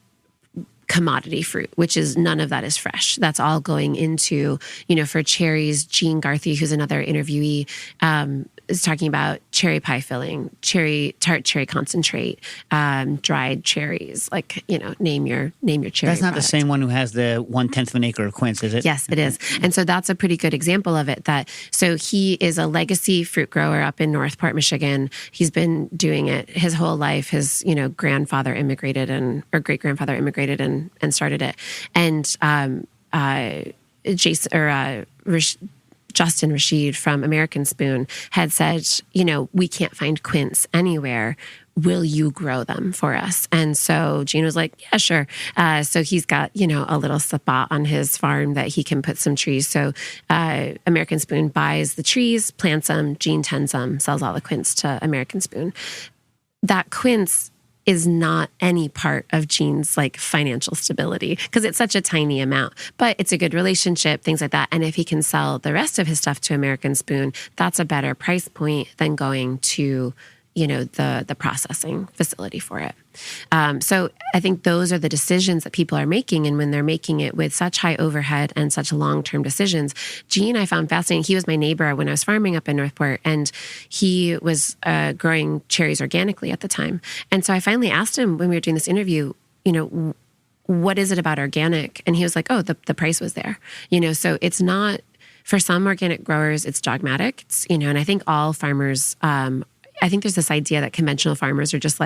commodity fruit, which is none of that is fresh. That's all going into, for cherries, Jean Garthy, who's another interviewee, is talking about cherry pie filling, tart cherry concentrate, dried cherries, name your cherry. That's not product. the same one who has the 1/10 of an acre of quince, is it? Yes, it is. And so that's a pretty good example of it. So he is a legacy fruit grower up in Northport, Michigan. He's been doing it his whole life. His, grandfather immigrated or great grandfather immigrated and started it. And Justin Rashid from American Spoon had said, we can't find quince anywhere. Will you grow them for us? And so Gene was like, yeah, sure. So he's got, a little spot on his farm that he can put some trees. So American Spoon buys the trees, plants them, Gene tends them, sells all the quince to American Spoon. That quince is not any part of Gene's financial stability because it's such a tiny amount, but it's a good relationship, things like that. And if he can sell the rest of his stuff to American Spoon, that's a better price point than going to, the processing facility for it. So I think those are the decisions that people are making. And when they're making it with such high overhead and such long-term decisions, Gene, I found fascinating. He was my neighbor when I was farming up in Northport, and he was growing cherries organically at the time. And so I finally asked him when we were doing this interview, what is it about organic? And he was like, oh, the price was there. So it's not, for some organic growers, it's dogmatic. It's, and I think all farmers, I think there's this idea that conventional farmers are just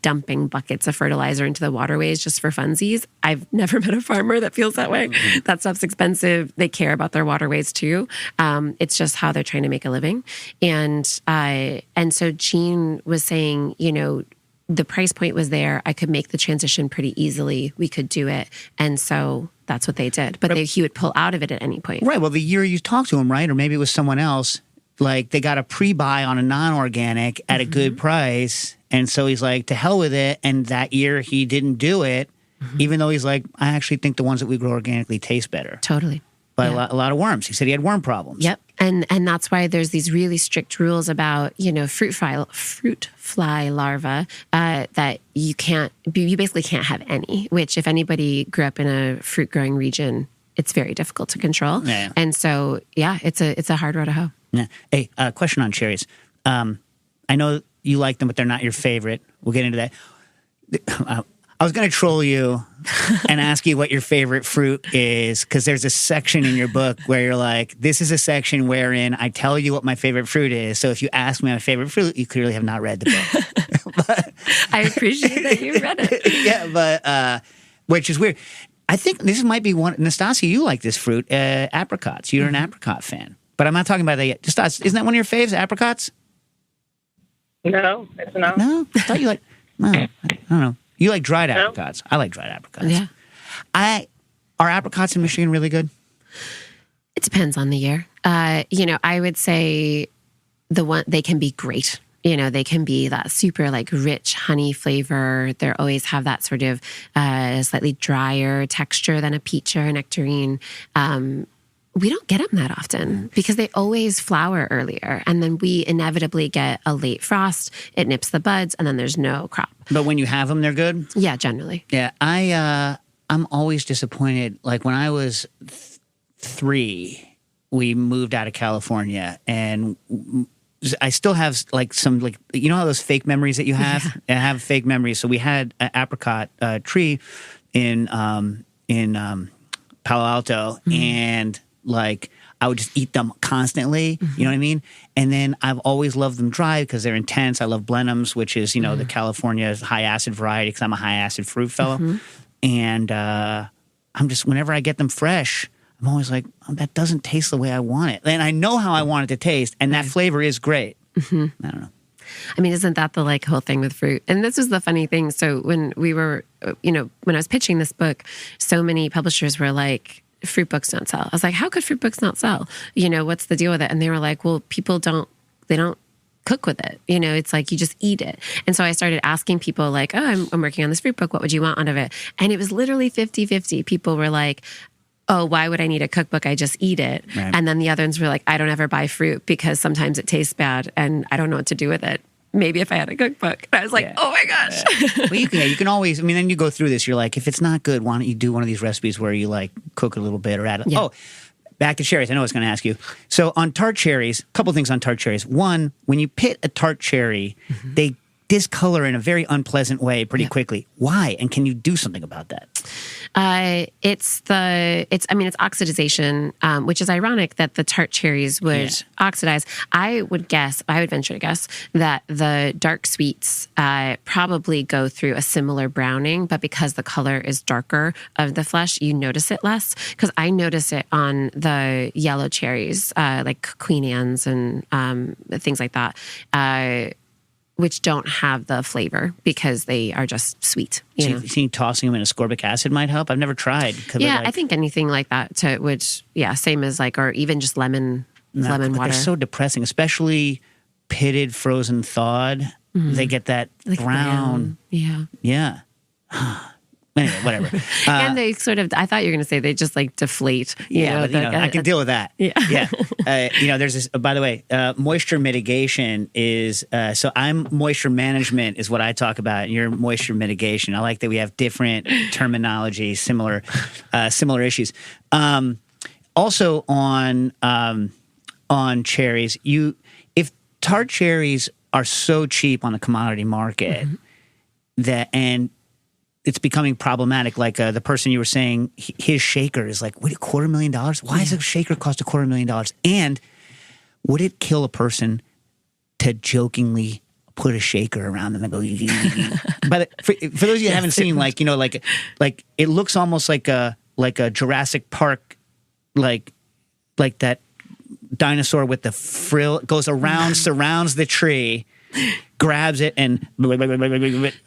dumping buckets of fertilizer into the waterways just for funsies. I've never met a farmer that feels that way. That stuff's expensive. They care about their waterways too. It's just how they're trying to make a living. And so Gene was saying, the price point was there. I could make the transition pretty easily. We could do it. And so that's what they did. But he would pull out of it at any point. Right. Well, the year you talked to him, right? Or maybe it was someone else. They got a pre-buy on a non-organic at a good price. And so he's like, to hell with it. And that year he didn't do it, even though he's like, I actually think the ones that we grow organically taste better. Totally. But a lot of worms. He said he had worm problems. Yep. And that's why there's these really strict rules about, fruit fly larvae that you basically can't have any, which if anybody grew up in a fruit growing region, it's very difficult to control. Yeah. And so, it's a hard road to hoe. Yeah. Hey, question on cherries. I know you like them, but they're not your favorite. We'll get into that. I was going to troll you and ask you what your favorite fruit is, because there's a section in your book where you're like, this is a section wherein I tell you what my favorite fruit is. So if you ask me my favorite fruit, you clearly have not read the book. But, I appreciate that you read it. Yeah, but which is weird. I think this might be one. Nastasia, you like this fruit, apricots. You're an apricot fan. But I'm not talking about that yet. Just isn't that one of your faves, apricots? No, it's not. No? I thought you like, no, I don't know. You like dried apricots. I like dried apricots. Yeah. Are apricots in Michigan really good? It depends on the year. I would say they can be great. They can be that super rich honey flavor. They always have that sort of slightly drier texture than a peach or a nectarine. We don't get them that often because they always flower earlier. And then we inevitably get a late frost. It nips the buds and then there's no crop. But when you have them, they're good? Yeah, generally. Yeah, I'm always disappointed. When I was 3, we moved out of California and I still have like some like how those fake memories that you have. I have fake memories. So we had an apricot tree in Palo Alto, and like I would just eat them constantly. You know what I mean? And then I've always loved them dry because they're intense. I love Blenheims, which is the California high acid variety because I'm a high acid fruit fellow. And I'm just whenever I get them fresh, I'm always like, oh, that doesn't taste the way I want it. And I know how I want it to taste, and that flavor is great. I don't know. I mean, isn't that the like whole thing with fruit? And this was the funny thing. So when we were, when I was pitching this book, so many publishers were like, fruit books don't sell. I was like, how could fruit books not sell? What's the deal with it? And they were like, well, people don't cook with it. It's like you just eat it. And so I started asking people like, oh, I'm working on this fruit book. What would you want out of it? And it was literally 50-50. People were like, oh, why would I need a cookbook? I just eat it. Right. And then the others were like, I don't ever buy fruit because sometimes it tastes bad and I don't know what to do with it. Maybe if I had a cookbook. And I was like, oh my gosh. Well, you can always, then you go through this. You're like, if it's not good, why don't you do one of these recipes where you like cook a little bit or add Oh, back to cherries. I know I was going to ask you. So on tart cherries, a couple things on tart cherries. One, when you pit a tart cherry, they discolor in a very unpleasant way pretty quickly. Why? And can you do something about that? It's oxidization, which is ironic that the tart cherries would oxidize. I would venture to guess that the dark sweets probably go through a similar browning, but because the color is darker of the flesh, you notice it less. Because I notice it on the yellow cherries, like Queen Anne's and things like that. Which don't have the flavor because they are just sweet. You think tossing them in ascorbic acid might help? I've never tried. Yeah, I think anything like that same as like, or even just lemon water. They're so depressing, especially pitted, frozen, thawed. They get that like brown. Yeah. Anyway, whatever. And they sort of, I thought you were going to say they just like deflate. I can deal with that. Yeah. There's this, by the way, moisture mitigation is, so I'm moisture management is what I talk about. And you're moisture mitigation. I like that we have different terminology, similar issues. Also on cherries, if tart cherries are so cheap on the commodity market and it's becoming problematic. Like the person you were saying, his shaker is like, wait, $250,000? Why does a shaker cost $250,000? And would it kill a person to jokingly put a shaker around them and go? But for those of you who haven't seen, like it looks almost like a Jurassic Park, like that dinosaur with the frill goes around, surrounds the tree. Grabs it and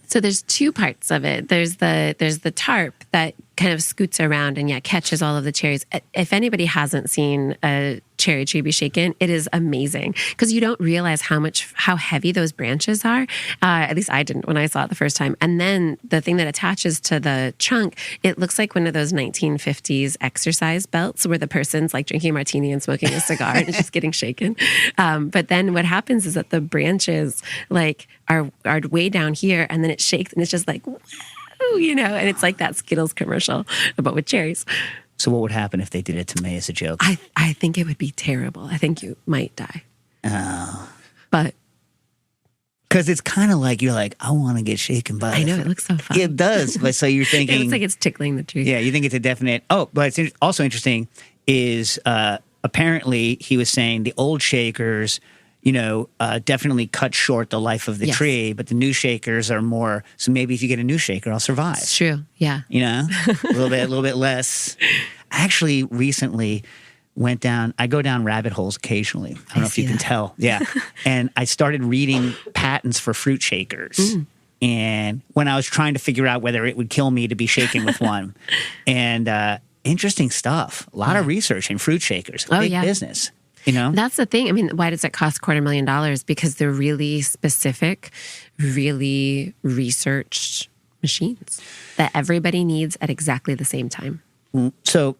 so there's two parts of it. There's the tarp that kind of scoots around and catches all of the cherries. If anybody hasn't seen a cherry tree be shaken, it is amazing because you don't realize how heavy those branches are. At least I didn't when I saw it the first time. And then the thing that attaches to the trunk, it looks like one of those 1950s exercise belts where the person's like drinking a martini and smoking a cigar and it's just getting shaken. But then what happens is that the branches like are way down here and then it shakes and it's just like, woo, and it's like that Skittles commercial, but with cherries. So what would happen if they did it to me as a joke? I think it would be terrible. I think you might die. Oh. But. Because it's kind of like, you're like, I want to get shaken by it. I know, it looks so fun. It does. But so you're thinking. It looks like it's tickling the tree. Yeah, you think it's a definite. Oh, but it's also interesting is apparently he was saying the old shakers, definitely cut short the life of the tree, but the new shakers are more. So maybe if you get a new shaker, I'll survive. It's true. Yeah. A little bit less. I actually recently went down. I go down rabbit holes occasionally. I don't know if you can tell. Yeah. And I started reading patents for fruit shakers. And when I was trying to figure out whether it would kill me to be shaken with one, and interesting stuff. A lot of research in fruit shakers. Big business. That's the thing. I mean, why does it cost $250,000? Because they're really specific, really researched machines that everybody needs at exactly the same time. So,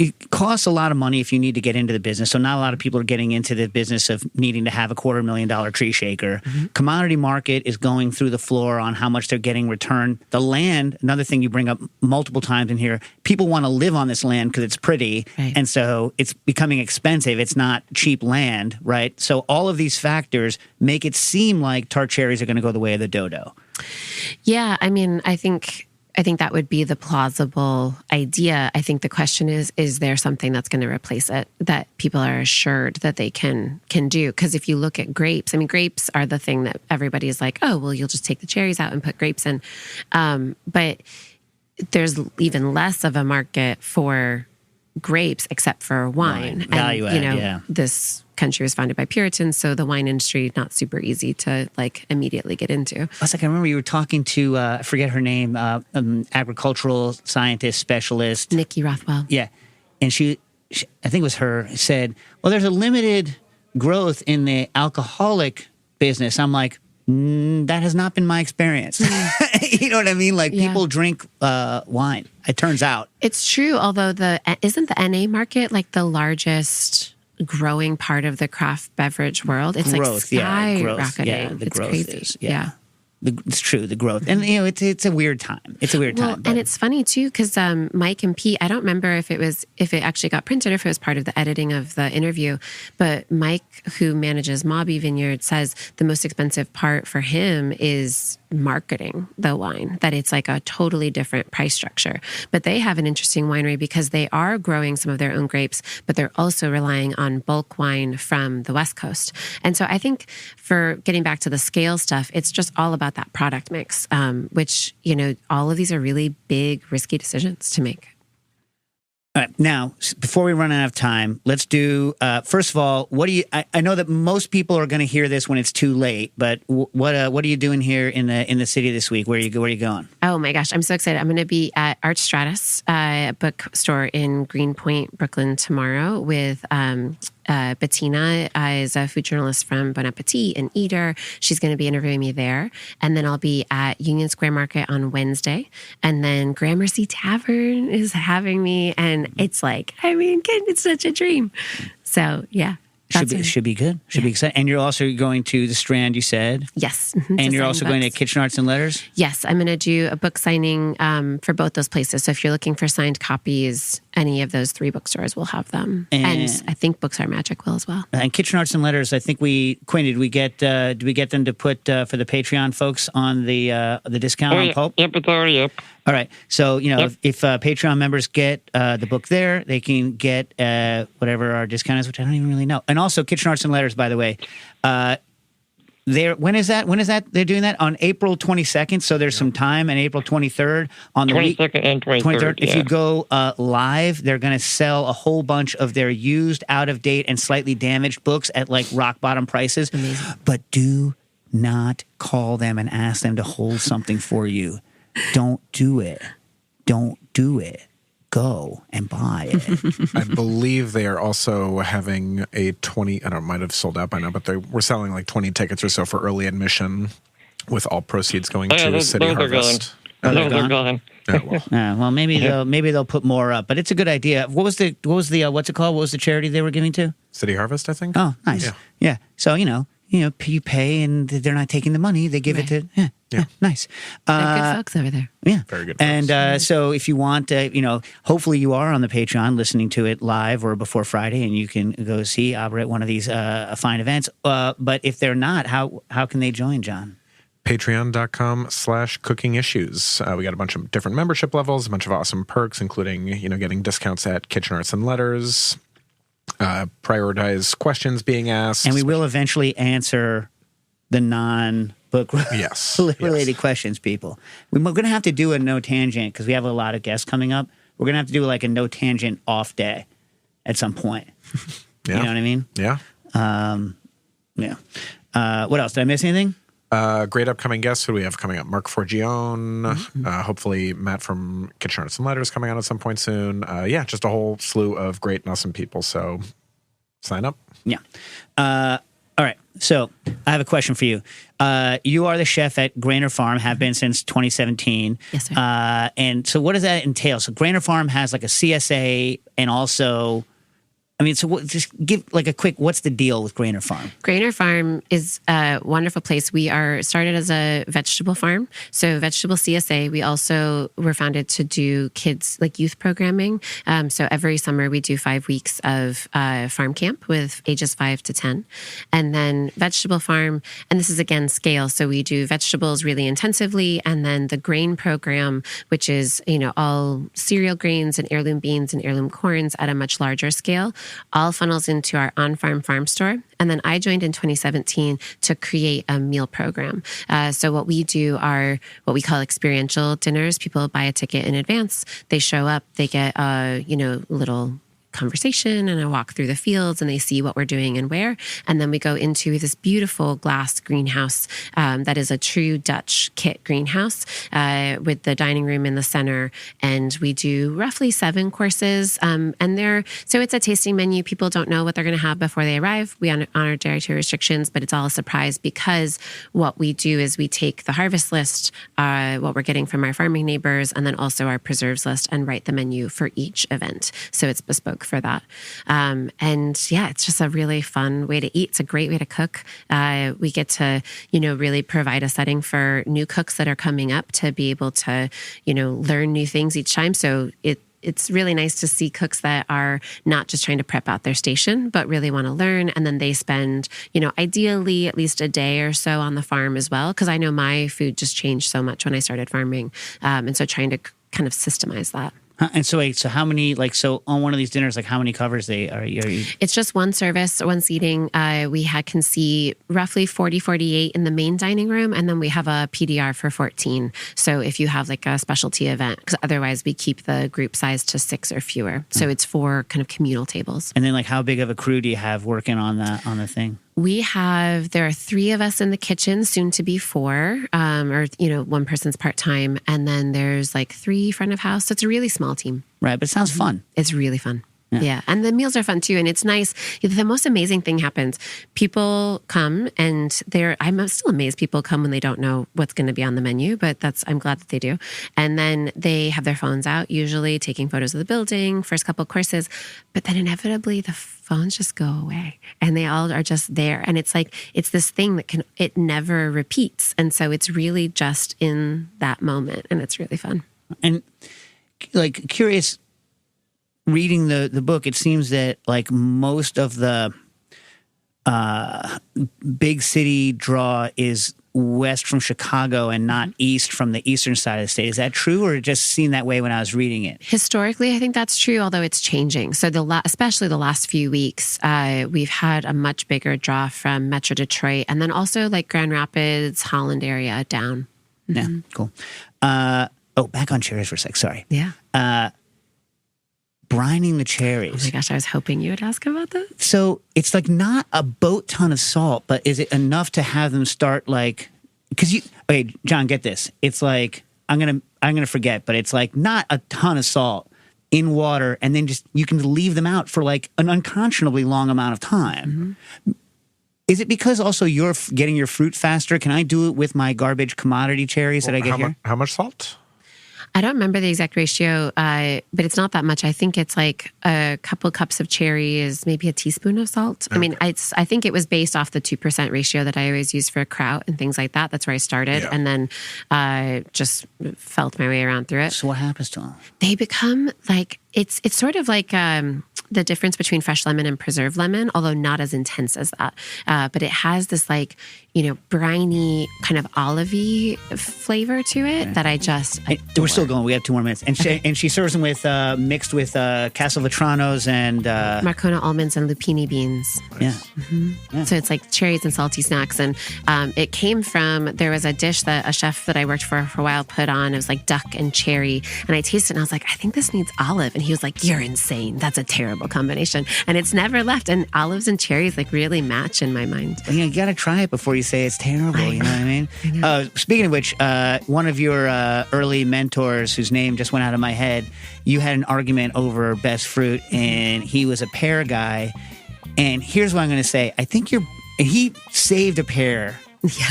it costs a lot of money if you need to get into the business. So not a lot of people are getting into the business of needing to have a $250,000 tree shaker. Commodity market is going through the floor on how much they're getting returned. The land, another thing you bring up multiple times in here, people want to live on this land because it's pretty. Right. And so it's becoming expensive. It's not cheap land, right? So all of these factors make it seem like tart cherries are going to go the way of the dodo. Yeah, I mean, I think that would be the plausible idea. I think the question is there something that's going to replace it that people are assured that they can do? Because if you look at grapes, I mean, grapes are the thing that everybody's like, oh, well, you'll just take the cherries out and put grapes in. But there's even less of a market for grapes except for wine. Value and, add, this country was founded by Puritans, so the wine industry not super easy to like immediately get into. I remember you were talking to I forget her name, agricultural scientist specialist, Nikki Rothwell. Yeah, and she I think it was her said, well, there's a limited growth in the alcoholic business. I'm like, that has not been my experience. You know what I mean? Like people drink wine. It turns out it's true. Although isn't the NA market like the largest growing part of the craft beverage world? It's growth, like skyrocketing. Yeah, the it's growth crazy. is, it's true, the growth. And, it's a weird time. It's a weird time. And it's funny, too, because Mike and Pete, I don't remember if it actually got printed or if it was part of the editing of the interview, but Mike, who manages Mobby Vineyard, says the most expensive part for him is marketing the wine, that it's like a totally different price structure. But they have an interesting winery because they are growing some of their own grapes, but they're also relying on bulk wine from the West Coast. And so I think for getting back to the scale stuff, it's just all about that product mix, which, all of these are really big, risky decisions to make. All right. Now, before we run out of time, let's do, first of all, what do you, I know that most people are going to hear this when it's too late, but what are you doing here in the city this week? Where are you going? Oh my gosh, I'm so excited. I'm going to be at Art Stratus bookstore in Greenpoint, Brooklyn tomorrow with Bettina is a food journalist from Bon Appetit and Eater. She's going to be interviewing me there. And then I'll be at Union Square Market on Wednesday. And then Gramercy Tavern is having me. And it's like, it's such a dream. So, yeah. Should be good. Should be exciting. And you're also going to the Strand, you said? Yes. And you're also going to Kitchen Arts and Letters? Yes. I'm going to do a book signing for both those places. So if you're looking for signed copies, any of those 3 bookstores will have them. And I think Books Are Magic will as well. And Kitchen Arts and Letters, I think Quinn, did we get them to put for the Patreon folks on the discount on Pulp? Yep, it's already up. All right. So, if Patreon members get the book there, they can get whatever our discount is, which I don't even really know. And also Kitchen Arts and Letters, by the way. When is that? They're doing that on April 22nd. So there's some time, and April 23rd on the 22nd and 23rd. If you go live, they're going to sell a whole bunch of their used, out of date, and slightly damaged books at like rock bottom prices. Amazing. But do not call them and ask them to hold something for you. Don't do it. Don't do it. Go and buy it. I believe they are also having a 20, I don't know, might have sold out by now, but they were selling like 20 tickets or so for early admission with all proceeds going to City Harvest. They're gone. Yeah, well, maybe they'll put more up, but it's a good idea. What was the what's it called? What was the charity they were giving to? City Harvest, I think. Oh, nice. Yeah. So, you pay and they're not taking the money. They give it to, nice. They're good folks over there. Yeah. Very good folks. And so if you want, hopefully you are on the Patreon listening to it live or before Friday and you can go see Abra at one of these fine events. But if they're not, how can they join, John? Patreon.com/cooking issues. We got a bunch of different membership levels, a bunch of awesome perks, including, getting discounts at Kitchen Arts and Letters, prioritize questions being asked. And we will eventually answer the non-book related questions, people. We're going to have to do a no tangent because we have a lot of guests coming up. We're going to have to do like a no tangent off day at some point. You know what I mean? Yeah. What else? Did I miss anything? Great upcoming guests. Who do we have coming up? Mark Forgione. Hopefully Matt from Kitchen Arts and Letters coming on at some point soon. Just a whole slew of great and awesome people. So sign up. Yeah. All right. So I have a question for you. You are the chef at Grainer Farm, have been since 2017. Yes, sir. And so what does that entail? So Grainer Farm has like a CSA and also, I mean, so just give like a quick, what's the deal with Grainer Farm? Grainer Farm is a wonderful place. We are started as a vegetable farm, so vegetable CSA. We also were founded to do kids, like youth programming. So every summer we do 5 weeks of farm camp with ages 5 to 10. And then vegetable farm, and this is again scale. So we do vegetables really intensively. And then the grain program, which is, all cereal grains and heirloom beans and heirloom corns at a much larger scale, all funnels into our on-farm farm store. And then I joined in 2017 to create a meal program. So what we do are what we call experiential dinners. People buy a ticket in advance. They show up. They get a, little conversation and a walk through the fields, and they see what we're doing and where. And then we go into this beautiful glass greenhouse that is a true Dutch kit greenhouse with the dining room in the center. And we do roughly 7 courses. So it's a tasting menu. People don't know what they're going to have before they arrive. We honor dietary restrictions, but it's all a surprise because what we do is we take the harvest list, what we're getting from our farming neighbors, and then also our preserves list, and write the menu for each event. So it's bespoke for that. It's just a really fun way to eat. It's a great way to cook. We get to, really provide a setting for new cooks that are coming up to be able to, learn new things each time. So it's really nice to see cooks that are not just trying to prep out their station, but really want to learn. And then they spend, ideally at least a day or so on the farm as well. Because I know my food just changed so much when I started farming. And so trying to kind of systemize that. And so wait, so how many, on one of these dinners, how many covers are you? It's just one service, one seating. We can see roughly 48 in the main dining room, and then we have a PDR for 14. So if you have a specialty event, because otherwise we keep the group size to 6 or fewer. So it's 4 kind of communal tables. And then how big of a crew do you have working on the thing? There are 3 of us in the kitchen, soon to be 4, one person's part-time. And then there's 3 front of house. So it's a really small team. Right. But it sounds fun. It's really fun. Yeah. And the meals are fun too. And it's nice. The most amazing thing happens. People come and I'm still amazed people come when they don't know what's going to be on the menu, but I'm glad that they do. And then they have their phones out, usually taking photos of the building, first couple courses, but then inevitably the phones just go away and they all are just there. And it's it's this thing that it never repeats. And so it's really just in that moment, and it's really fun. And curious, reading the book, it seems that most of the big city draw is west from Chicago and not east from the eastern side of the state. Is that true, or it just seemed that way when I was reading it? Historically, I think that's true, although it's changing. So especially the last few weeks, we've had a much bigger draw from Metro Detroit, and then also Grand Rapids, Holland area down. Yeah, cool. Back on cherries for a sec. Sorry. Yeah. Brining the cherries. Oh my gosh, I was hoping you would ask about that. So it's not a boat ton of salt, but is it enough to have them start because okay, John, get this. It's I'm gonna forget, but it's not a ton of salt in water, and then just you can leave them out for an unconscionably long amount of time. Mm-hmm. Is it because also you're getting your fruit faster? Can I do it with my garbage commodity cherries that I get here? How much salt? I don't remember the exact ratio, but it's not that much. I think it's a couple cups of cherry is maybe a teaspoon of salt. Okay. I mean, I think it was based off the 2% ratio that I always use for kraut and things like that. That's where I started, and then just felt my way around through it. So what happens to them? They become it's sort of the difference between fresh lemon and preserved lemon, although not as intense as that. But it has this briny kind of olivey flavor to it that I just adore. We're still going. We have 2 more minutes. And she serves them with mixed with Castelvetranos and Marcona almonds and lupini beans. Yeah. Mm-hmm. Yeah. So it's cherries and salty snacks. And it came from, there was a dish that a chef that I worked for a while put on. It was duck and cherry. And I tasted it and I was I think this needs olive. And he was you're insane. That's a terrible combination. And it's never left. And olives and cherries really match in my mind. Well, you got to try it before you say it's terrible. You know what I mean? Speaking of which, one of your early mentors, whose name just went out of my head, you had an argument over best fruit, and he was a pear guy. And here's what I'm going to say. I think And he saved a pear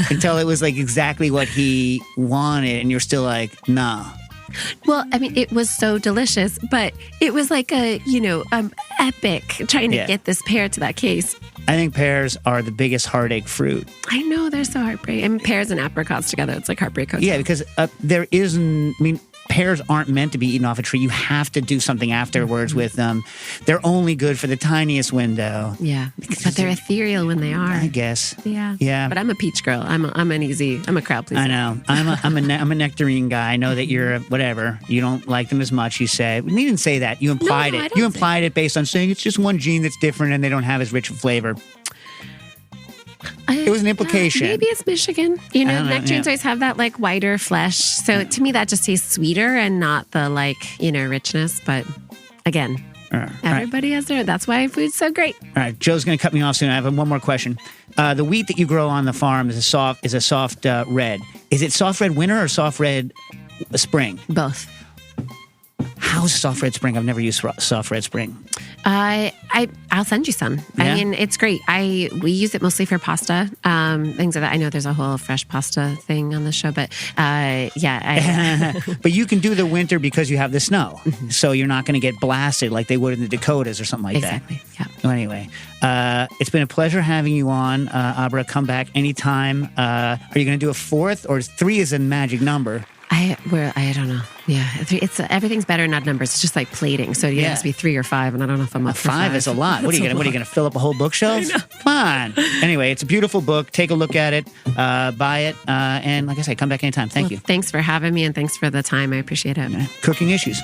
until it was like exactly what he wanted. And you're still like, nah. Well, I mean, it was so delicious, but it was like a, epic trying to get this pear to that case. I think pears are the biggest heartache fruit. I know, they're so heartbreaking. I mean, pears and apricots together, it's like heartbreak cocktail. Yeah, because there isn't, pears aren't meant to be eaten off a tree. You have to do something afterwards with them. They're only good for the tiniest window. Yeah, but they're ethereal when they are. I guess. Yeah. Yeah. But I'm a peach girl. I'm a crowd pleaser. I know. I'm a nectarine guy. I know that you're whatever. You don't like them as much, you said. You didn't say that. You implied it. You implied it based on saying it's just one gene that's different and they don't have as rich a flavor. It was an implication. Maybe it's Michigan. Nectarines always have that like whiter flesh. So to me, that just tastes sweeter and not the richness. But again, everybody has their. That's why food's so great. All right, Joe's going to cut me off soon. I have one more question. The wheat that you grow on the farm is a soft red. Is it soft red winter or soft red spring? Both. How's soft red spring? I've never used soft red spring. I'll send you some. Yeah? I mean, it's great. We use it mostly for pasta, things like that. I know there's a whole fresh pasta thing on the show, but But you can do the winter because you have the snow, so you're not going to get blasted like they would in the Dakotas or something like exactly. that. Yeah. Well, anyway, it's been a pleasure having you on, Abra. Come back anytime. Are you going to do a fourth, or 3 is a magic number? I don't know. Yeah, it's everything's better in odd numbers. It's just like plating, so it has to be 3 or 5, and I don't know if I'm up for 5 is a lot. What are you going to fill up a whole bookshelf? Come on. Anyway, it's a beautiful book. Take a look at it, buy it, and like I said, come back anytime. Thank you. Thanks for having me, and thanks for the time. I appreciate it. Cooking Issues.